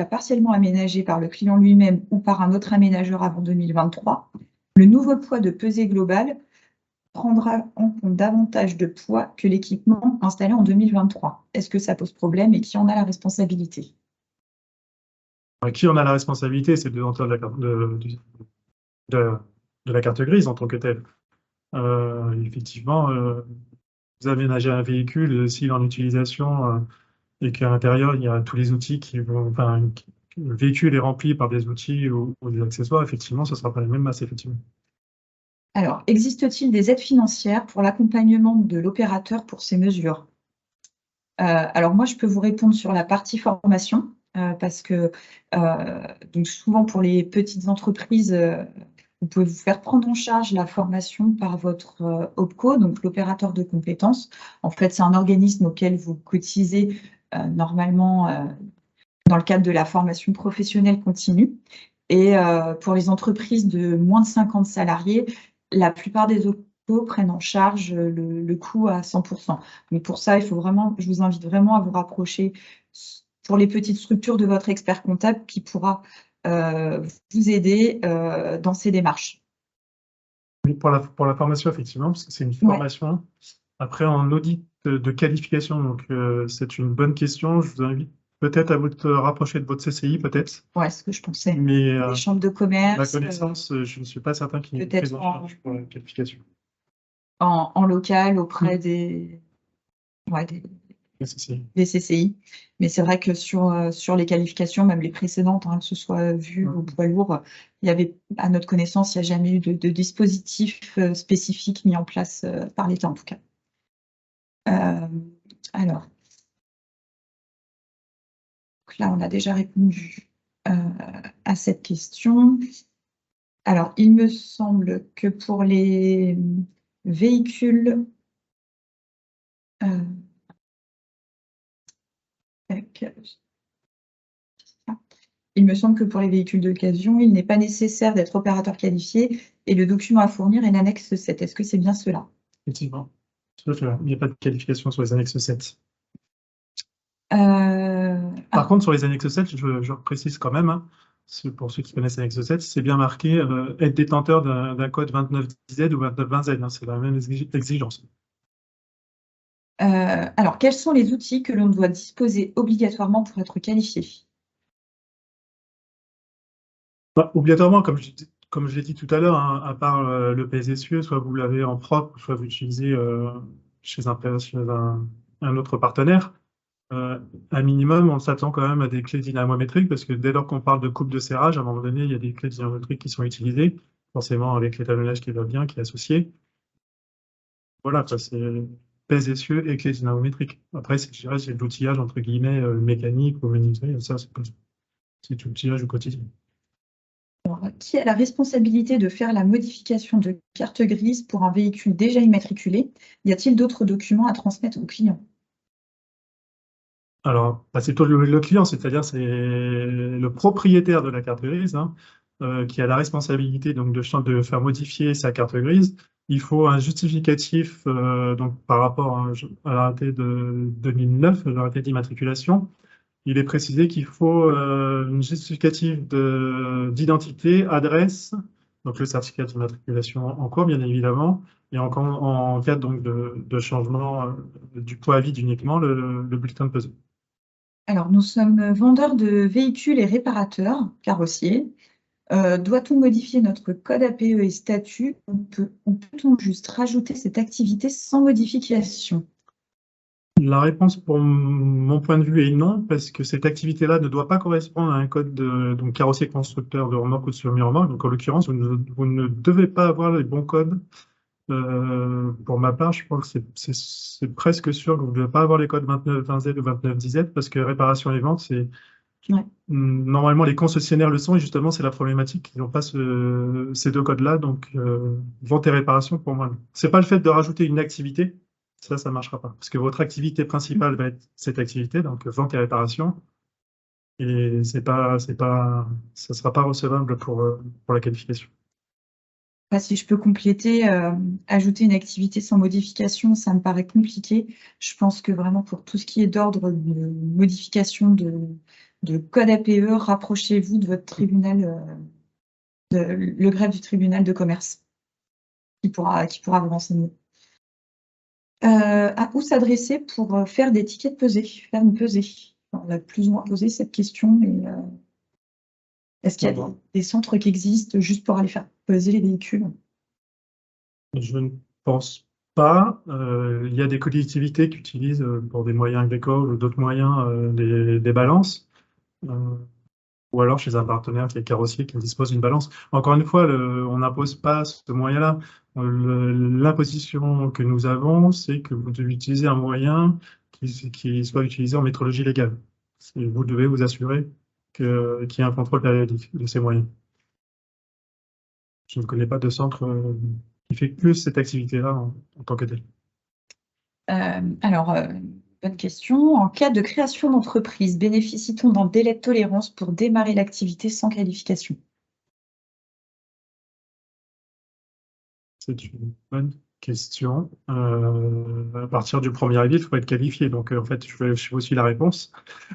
partiellement aménagé par le client lui-même ou par un autre aménageur avant 2023, le nouveau poids de pesée globale prendra en compte davantage de poids que l'équipement installé en 2023. Est-ce que ça pose problème et qui en a la responsabilité? Qui en a la responsabilité? C'est le détenteur de la carte grise en tant que tel. Effectivement, vous aménagez un véhicule, s'il est en utilisation et qu'à l'intérieur, il y a tous les outils qui vont, enfin, le véhicule est rempli par des outils ou des accessoires, effectivement, ce ne sera pas la même masse, effectivement. Alors, existe-t-il des aides financières pour l'accompagnement de l'opérateur pour ces mesures? Alors moi, je peux vous répondre sur la partie formation, parce que donc souvent pour les petites entreprises, vous pouvez vous faire prendre en charge la formation par votre OPCO, donc l'opérateur de compétences. En fait, c'est un organisme auquel vous cotisez normalement dans le cadre de la formation professionnelle continue. Et pour les entreprises de moins de 50 salariés, la plupart des OPCO prennent en charge le coût à 100%. Donc pour ça, je vous invite vraiment à vous rapprocher pour les petites structures de votre expert comptable qui pourra vous aider dans ces démarches. Oui, pour la formation, effectivement, parce que c'est une formation. Après, en audit de qualification, donc c'est une bonne question. Je vous invite peut-être à vous rapprocher de votre CCI, peut-être. Ouais, ce que je pensais. Mais les chambres de ma commerce. connaissance, je ne suis pas certain qu'il y ait une peut-être prise en charge pour la qualification. En local auprès des CCI. Mais c'est vrai que sur les qualifications, même les précédentes, que ce soit VU ou poids lourd, il y avait, à notre connaissance, il n'y a jamais eu de dispositif spécifique mis en place par l'État, en tout cas. Alors, donc là, on a déjà répondu à cette question. Alors, il me semble que pour les véhicules... Il me semble que pour les véhicules d'occasion, il n'est pas nécessaire d'être opérateur qualifié et le document à fournir est l'annexe 7. Est-ce que c'est bien cela? Effectivement. Il n'y a pas de qualification sur les annexes 7. Par contre, sur les annexes 7, je précise quand même, pour ceux qui connaissent l'annexe 7, c'est bien marqué être détenteur d'un code 2910Z ou 2920Z. C'est la même exigence. Alors, quels sont les outils que l'on doit disposer obligatoirement pour être qualifié? Obligatoirement, comme je l'ai dit tout à l'heure, à part le PSSUE, soit vous l'avez en propre, soit vous l'utilisez chez un autre partenaire. Un minimum, on s'attend quand même à des clés dynamométriques, parce que dès lors qu'on parle de coupe de serrage, à un moment donné, il y a des clés dynamométriques qui sont utilisées, forcément avec l'étalonnage qui va bien, qui est associé. Voilà, c'est PSSUE et clés dynamométriques. Après, je dirais, c'est de l'outillage, entre guillemets, mécanique ou menuiserie, ça, c'est tout l'outillage au quotidien. Alors, qui a la responsabilité de faire la modification de carte grise pour un véhicule déjà immatriculé? Y a-t-il d'autres documents à transmettre au client? Alors, c'est plutôt le client, c'est-à-dire c'est le propriétaire de la carte grise qui a la responsabilité donc, de faire modifier sa carte grise. Il faut un justificatif donc, par rapport à l'arrêté de 2009, l'arrêté d'immatriculation. Il est précisé qu'il faut une justificatif d'identité, adresse, donc le certificat d'immatriculation en cours, bien évidemment, et en cas donc, de changement du poids à vide uniquement, le bulletin de pesée. Alors, nous sommes vendeurs de véhicules et réparateurs, carrossiers. Doit-on modifier notre code APE et statut ou peut-on juste rajouter cette activité sans modification? La réponse, pour mon point de vue, est non, parce que cette activité-là ne doit pas correspondre à un code donc carrossier constructeur de remorque ou de semi-remorque. Donc, en l'occurrence, vous ne devez pas avoir les bons codes. Pour ma part, je pense que c'est presque sûr que vous ne devez pas avoir les codes 2920Z ou 2910Z, parce que réparation et vente, c'est... Ouais. Normalement, les concessionnaires le sont, et justement, c'est la problématique. Ils n'ont pas ces deux codes-là, donc vente et réparation, pour moi. C'est pas le fait de rajouter une activité, ça ne marchera pas. Parce que votre activité principale va être cette activité, donc vente et réparation, et ça ne sera pas recevable pour la qualification. Si je peux compléter, ajouter une activité sans modification, ça me paraît compliqué. Je pense que vraiment pour tout ce qui est d'ordre de modification de code APE, rapprochez-vous de votre tribunal, le greffe du tribunal de commerce, qui pourra vous renseigner. À où s'adresser pour faire des tickets de pesée, faire une pesée? On a plus ou moins posé cette question, mais est-ce qu'il y a des centres qui existent juste pour aller faire peser les véhicules? Je ne pense pas. Il y a des collectivités qui utilisent pour des moyens agricoles ou d'autres moyens des balances. Ou alors chez un partenaire qui est carrossier qui dispose d'une balance. Encore une fois, on n'impose pas ce moyen-là. L'imposition que nous avons, c'est que vous devez utiliser un moyen qui soit utilisé en métrologie légale. Et vous devez vous assurer qu'il y ait un contrôle périodique de ces moyens. Je ne connais pas de centre qui fait que cette activité-là en tant que tel. Alors, bonne question. En cas de création d'entreprise, bénéficie-t-on d'un délai de tolérance pour démarrer l'activité sans qualification? C'est une bonne question. À partir du premier avis, il faut être qualifié. Donc, en fait, je vais aussi la réponse.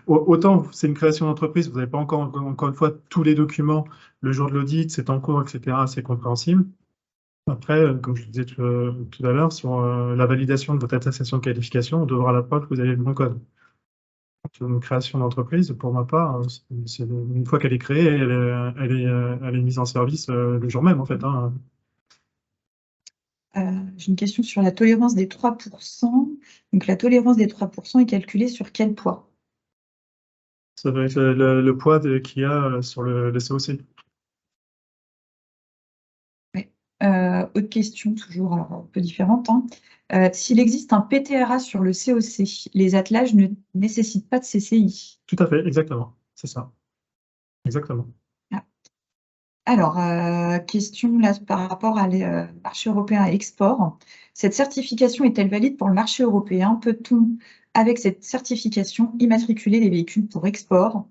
Autant c'est une création d'entreprise, vous n'avez pas encore une fois tous les documents, le jour de l'audit, c'est en cours, etc. C'est compréhensible. Après, comme je le disais tout à l'heure, sur la validation de votre attestation de qualification, on devra la preuve que vous avez le bon code. Une création d'entreprise, pour ma part, une fois qu'elle est créée, elle est mise en service le jour même, en fait. Hein. J'ai une question sur la tolérance des 3%. Donc, la tolérance des 3% est calculée sur quel poids? Ça doit être le poids qu'il y a sur le COC. Autre question, toujours un peu différente. Hein. S'il existe un PTRA sur le COC, les attelages ne nécessitent pas de CCI. Tout à fait, exactement. C'est ça. Exactement. Alors, question là, par rapport à marché européen et export. Cette certification est-elle valide pour le marché européen? Peut-on, avec cette certification, immatriculer les véhicules pour export?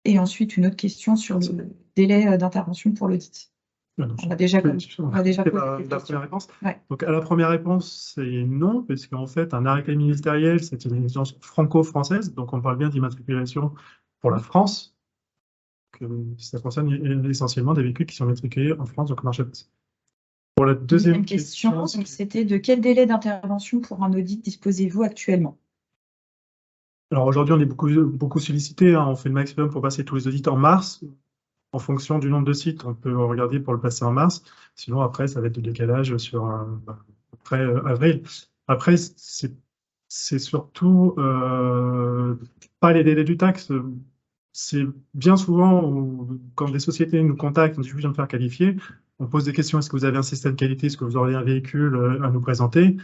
Et ensuite, une autre question sur le délai d'intervention pour l'audit. On va déjà poser la première réponse. Ouais. Donc, à la première réponse, c'est non, parce qu'en fait, un arrêté ministériel, c'est une exigence franco-française, donc on parle bien d'immatriculation pour la France. Ça concerne essentiellement des véhicules qui sont matriculés en France, donc marché français. Pour la deuxième question, c'était de quel délai d'intervention pour un audit disposez-vous actuellement? Alors aujourd'hui, on est beaucoup sollicité. Hein. On fait le maximum pour passer tous les audits en mars. En fonction du nombre de sites, on peut regarder pour le passer en mars. Sinon, après, ça va être de décalage sur après avril. Après, c'est surtout pas les délais du taxe. C'est bien souvent quand des sociétés nous contactent, on dit je viens de me faire qualifier, on pose des questions, est-ce que vous avez un système qualité, est-ce que vous aurez un véhicule à nous présenter?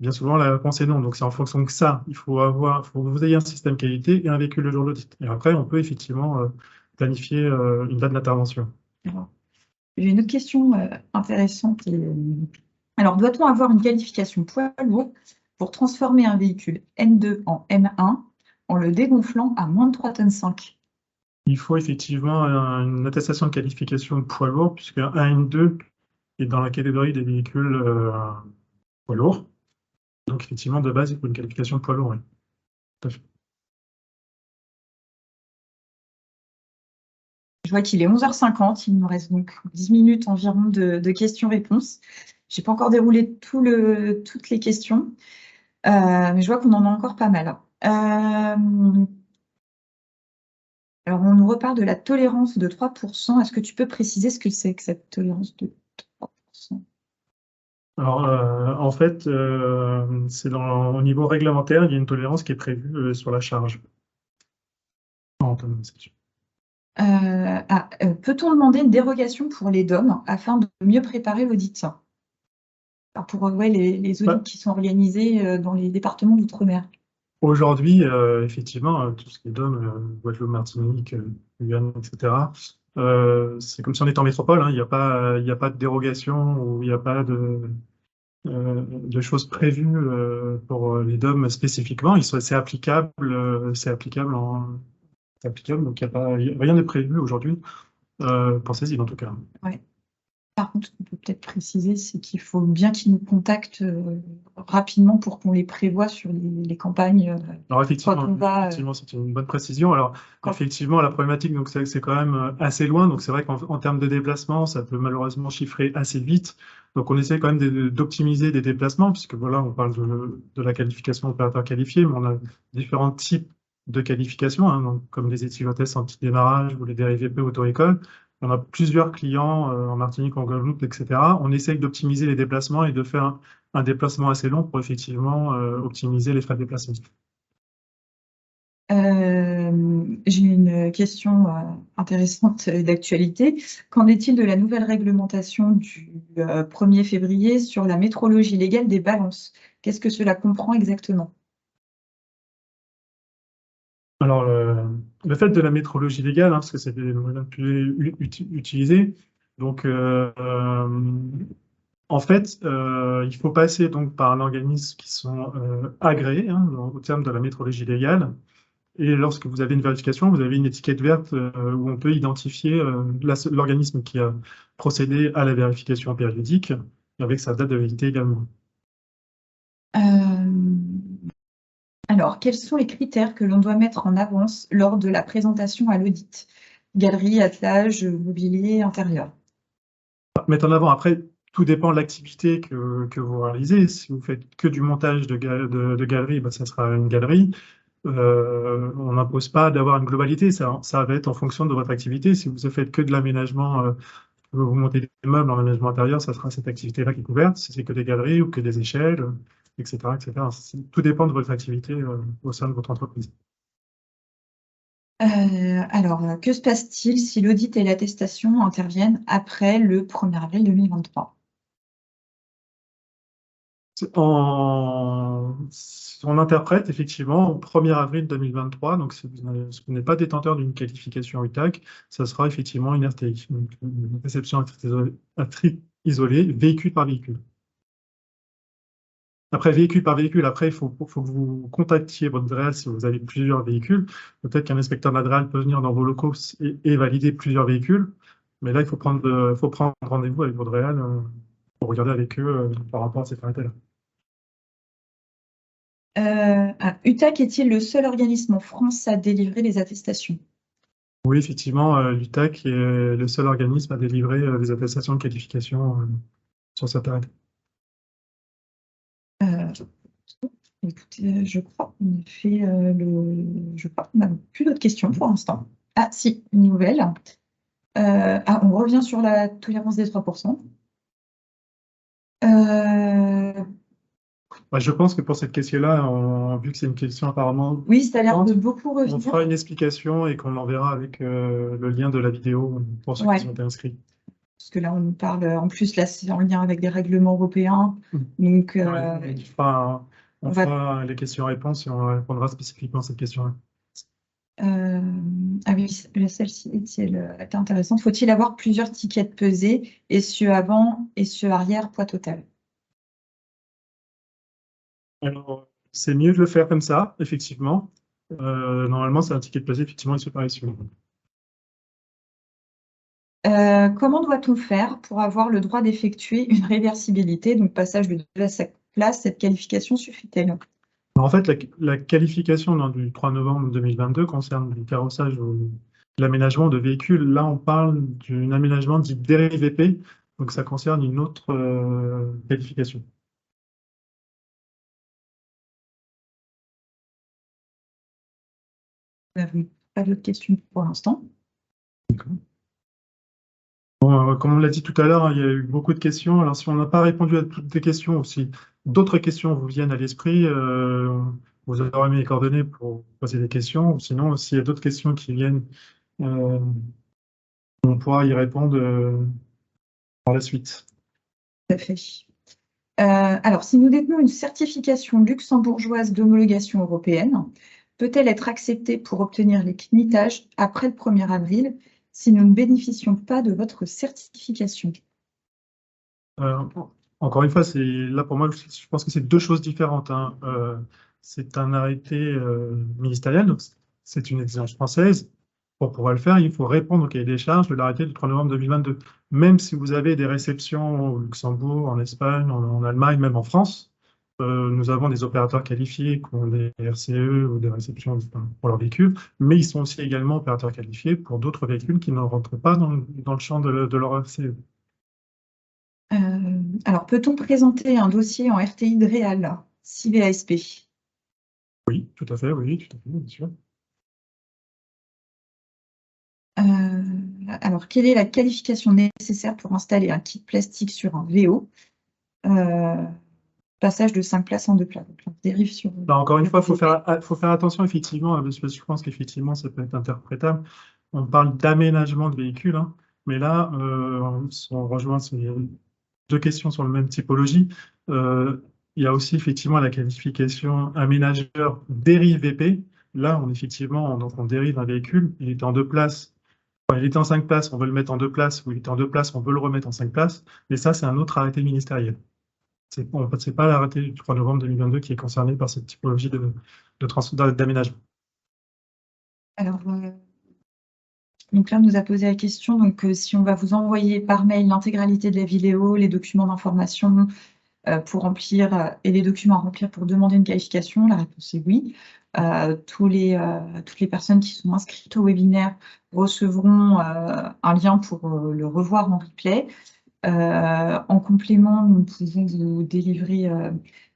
Bien souvent, la réponse est non. Donc, c'est en fonction de ça. Il faut que vous ayez un système qualité et un véhicule le jour de l'audit. Et après, on peut effectivement planifier une date d'intervention. J'ai une autre question intéressante. Alors, doit-on avoir une qualification poids lourd pour transformer un véhicule N2 en M1 en le dégonflant à moins de 3,5 tonnes? Il faut effectivement une attestation de qualification de poids lourd, puisque un N2 est dans la catégorie des véhicules poids lourds. Donc, effectivement, de base, il faut une qualification de poids lourd. Oui. Tout à fait. Je vois qu'il est 11h50, il nous reste donc 10 minutes environ de questions-réponses. Je n'ai pas encore déroulé toutes les questions, mais je vois qu'on en a encore pas mal. Alors, on nous reparle de la tolérance de 3%. Est-ce que tu peux préciser ce que c'est que cette tolérance de 3%? Alors, en fait, c'est au niveau réglementaire, il y a une tolérance qui est prévue sur la charge. Peut-on demander une dérogation pour les DOM afin de mieux préparer l'audit? Pour les audits qui sont organisés dans les départements d'outre-mer. Aujourd'hui, effectivement, tout ce qui est DOM, Guadeloupe, Martinique, Guyane, etc., c'est comme si on était en métropole. Hein, il n'y a pas de dérogation ou il n'y a pas de choses prévues pour les DOM spécifiquement. C'est applicable, donc il n'y a rien de prévu aujourd'hui pour ces îles en tout cas. Ouais. Par contre, on peut peut-être préciser, c'est qu'il faut bien qu'ils nous contactent rapidement pour qu'on les prévoie sur les campagnes. Alors effectivement, c'est une bonne précision. Alors effectivement, la problématique, donc c'est quand même assez loin. Donc c'est vrai qu'en termes de déplacement, ça peut malheureusement chiffrer assez vite. Donc on essaie quand même d'optimiser des déplacements, puisque voilà, on parle de la qualification opérateur qualifié, mais on a différents types de qualifications, hein, donc, comme les études hôtesses anti-démarrage ou les dérivés P auto-école. On a plusieurs clients en Martinique, en Guadeloupe, etc. On essaye d'optimiser les déplacements et de faire un déplacement assez long pour effectivement optimiser les frais de déplacement. J'ai une question intéressante d'actualité. Qu'en est-il de la nouvelle réglementation du 1er février sur la métrologie légale des balances? Qu'est-ce que cela comprend exactement? Alors, le fait de la métrologie légale, parce que c'est des moyens plus utilisés, donc en fait, il faut passer donc par un organisme qui sont agréés au terme de la métrologie légale. Et lorsque vous avez une vérification, vous avez une étiquette verte où on peut identifier l'organisme qui a procédé à la vérification périodique avec sa date de validité également. Alors, quels sont les critères que l'on doit mettre en avance lors de la présentation à l'audit? Galerie, attelage, mobilier, intérieur. Mettre en avant, après, tout dépend de l'activité que vous réalisez. Si vous faites que du montage de galerie, ça sera une galerie. On n'impose pas d'avoir une globalité, ça va être en fonction de votre activité. Si vous faites que de l'aménagement, vous montez des meubles en aménagement intérieur, ça sera cette activité-là qui est couverte. Si c'est que des galeries ou que des échelles, etc., etc. Tout dépend de votre activité au sein de votre entreprise. Alors, que se passe-t-il si l'audit et l'attestation interviennent après le 1er avril 2023? On interprète effectivement au 1er avril 2023, donc si vous n'êtes pas détenteur d'une qualification UTAC, ça sera effectivement une RTI, donc une réception à tri isolé, véhicule par véhicule. Après, véhicule par véhicule, après, il faut que vous contactiez votre DREAL si vous avez plusieurs véhicules. Peut-être qu'un inspecteur de la DREAL peut venir dans vos locaux et valider plusieurs véhicules, mais là, il faut prendre rendez-vous avec votre DREAL pour regarder avec eux par rapport à ces paramètres-là. UTAC est-il le seul organisme en France à délivrer les attestations? Oui, effectivement, l'UTAC est le seul organisme à délivrer les attestations de qualification sur cette arrêt. Écoutez, je crois qu'on a fait je crois qu'on n'a plus d'autres questions pour l'instant. Ah si, une nouvelle. On revient sur la tolérance des 3%. Je pense que pour cette question-là, vu que c'est une question apparemment, Oui, ça a l'air de beaucoup on revenir. fera une explication et qu'on l'enverra avec le lien de la vidéo pour ceux qui ont été inscrits. Parce que là, on nous parle, en plus, là, c'est en lien avec des règlements européens. Donc, on fera les questions-réponses et on répondra spécifiquement à cette question-là. Ah oui, celle-ci est intéressante. Faut-il avoir plusieurs tickets pesés, essieu avant, essieu arrière, poids total? Alors, c'est mieux de le faire comme ça, effectivement. Normalement, c'est un ticket de pesée, effectivement, essieu par essieu. Comment doit-on faire pour avoir le droit d'effectuer une réversibilité, donc passage de la place, cette qualification suffit-elle? En fait, la qualification du 3 novembre 2022 concerne le carrossage ou l'aménagement de véhicules. Là, on parle d'un aménagement dit dérivé, donc ça concerne une autre qualification. Pas d'autres questions pour l'instant. Bon, comme on l'a dit tout à l'heure, il y a eu beaucoup de questions. Alors, si on n'a pas répondu à toutes les questions, ou si d'autres questions vous viennent à l'esprit, vous aurez mes coordonnées pour poser des questions. Ou sinon, s'il y a d'autres questions qui viennent, on pourra y répondre par la suite. Tout à fait. Alors, si nous détenons une certification luxembourgeoise d'homologation européenne, peut-elle être acceptée pour obtenir les CNITAG après le 1er avril si nous ne bénéficions pas de votre certification? Encore une fois, là pour moi, je pense que c'est deux choses différentes. C'est un arrêté ministériel, donc c'est une exigence française. Pour pouvoir le faire, il faut répondre au cahier des charges de l'arrêté du 3 novembre 2022. Même si vous avez des réceptions au Luxembourg, en Espagne, en Allemagne, même en France, nous avons des opérateurs qualifiés qui ont des RCE ou des réceptions pour leurs véhicules, mais ils sont aussi également opérateurs qualifiés pour d'autres véhicules qui ne rentrent pas dans le champ de leur RCE. Alors, peut-on présenter un dossier en RTI de Réal, si VASP? Oui, tout à fait, bien sûr. Alors, quelle est la qualification nécessaire pour installer un kit plastique sur un VO? passage de 5 places en 2 places. Donc, on dérive sur. Là, encore une fois, faut faire attention, effectivement, parce que je pense qu'effectivement, ça peut être interprétable. On parle d'aménagement de véhicules, hein, mais là, on rejoint ces deux questions sur la même typologie. Il y a aussi effectivement la qualification aménageur dérive VP. Là, on dérive un véhicule, il est en 2 places. Enfin, il était en 5 places, on veut le mettre en 2 places, ou il est en 2 places, on veut le remettre en 5 places. Mais ça, c'est un autre arrêté ministériel. C'est pas l'arrêté du 3 novembre 2022 qui est concerné par cette typologie d'aménagement. Alors, donc là, on nous a posé la question, donc si on va vous envoyer par mail l'intégralité de la vidéo, les documents d'information pour remplir, et les documents à remplir pour demander une qualification, la réponse est oui. Toutes les personnes qui sont inscrites au webinaire recevront un lien pour le revoir en replay. En complément, nous pouvons vous délivrer,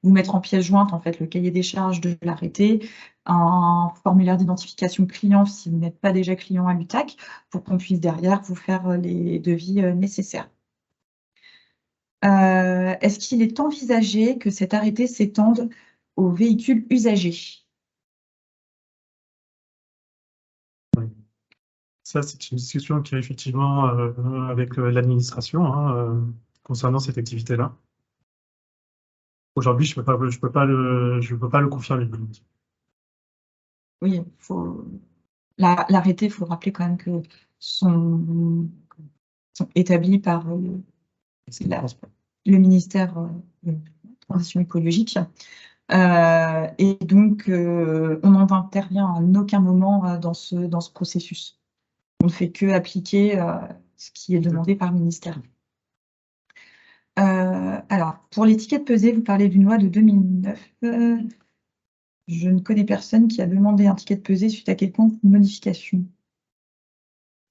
vous mettre en pièce jointe en fait le cahier des charges de l'arrêté, un formulaire d'identification client si vous n'êtes pas déjà client à l'UTAC, pour qu'on puisse derrière vous faire les devis nécessaires. Est-ce qu'il est envisagé que cet arrêté s'étende aux véhicules usagés? Ça, c'est une discussion qui est effectivement avec l'administration concernant cette activité-là. Aujourd'hui, je peux pas le confirmer. Oui, l'arrêté, il faut rappeler quand même que sont établis par le ministère de la Transition écologique. Et donc, on n'intervient à aucun moment dans ce processus. On ne fait que appliquer ce qui est demandé par le ministère. Alors, pour l'étiquette pesée, vous parlez d'une loi de 2009. Je ne connais personne qui a demandé un ticket de pesée suite à quelconque modification.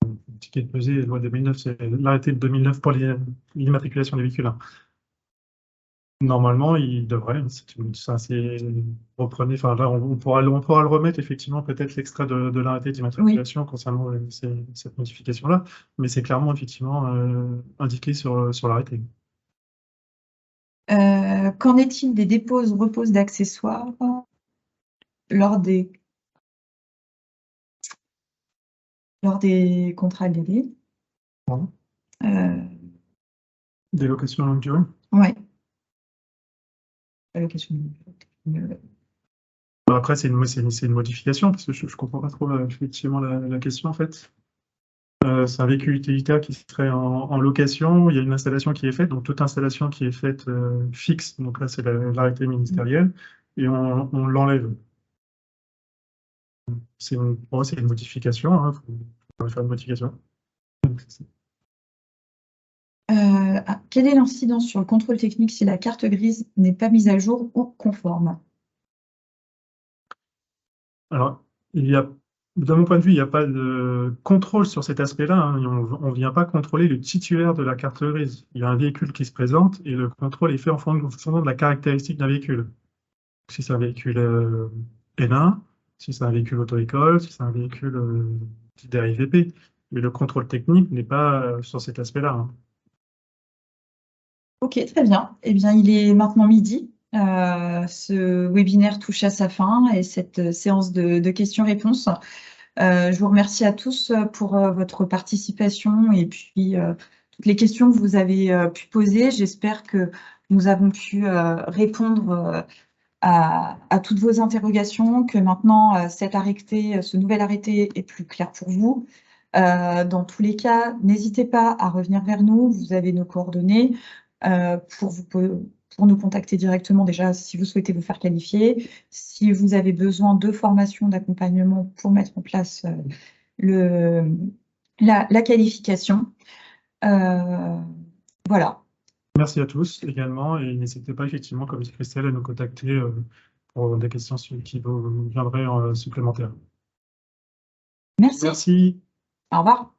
Le ticket de pesée, la loi de 2009, c'est l'arrêté de 2009 pour l'immatriculation des véhicules. Normalement, il devrait. Reprenez. Enfin, là, on pourra le remettre effectivement, peut-être l'extrait de l'arrêté d'immatriculation concernant cette modification-là, mais c'est clairement effectivement indiqué sur l'arrêté. Qu'en est-il des déposes, reposes d'accessoires lors des contrats aidés? Des locations longue durée? Oui. Allocation longue durée. Après, c'est une modification, parce que je ne comprends pas trop effectivement la question en fait. C'est un véhicule utilitaire qui serait en location, il y a une installation qui est faite, donc toute installation qui est faite fixe, donc là c'est l'arrêté ministériel, et on l'enlève. Pour moi, c'est une modification, il faut faire une modification. Quelle est l'incidence sur le contrôle technique si la carte grise n'est pas mise à jour ou conforme? Alors, de mon point de vue, il n'y a pas de contrôle sur cet aspect-là. On ne vient pas contrôler le titulaire de la carte grise. Il y a un véhicule qui se présente et le contrôle est fait en fonction de la caractéristique d'un véhicule. Si c'est un véhicule N1, si c'est un véhicule auto-école, si c'est un véhicule DRIVP. Mais le contrôle technique n'est pas sur cet aspect-là. Ok, très bien. Eh bien, il est maintenant midi. Ce webinaire touche à sa fin et cette séance de questions-réponses. Je vous remercie à tous pour votre participation et puis toutes les questions que vous avez pu poser. J'espère que nous avons pu répondre à toutes vos interrogations, que maintenant ce nouvel arrêté est plus clair pour vous. Dans tous les cas, n'hésitez pas à revenir vers nous. Vous avez nos coordonnées pour nous contacter directement déjà si vous souhaitez vous faire qualifier. Si vous avez besoin de formation, d'accompagnement pour mettre en place la qualification. Voilà. Merci à tous également et n'hésitez pas effectivement, comme dit Christelle, à nous contacter pour des questions qui vous viendraient supplémentaires. Merci. Merci. Au revoir.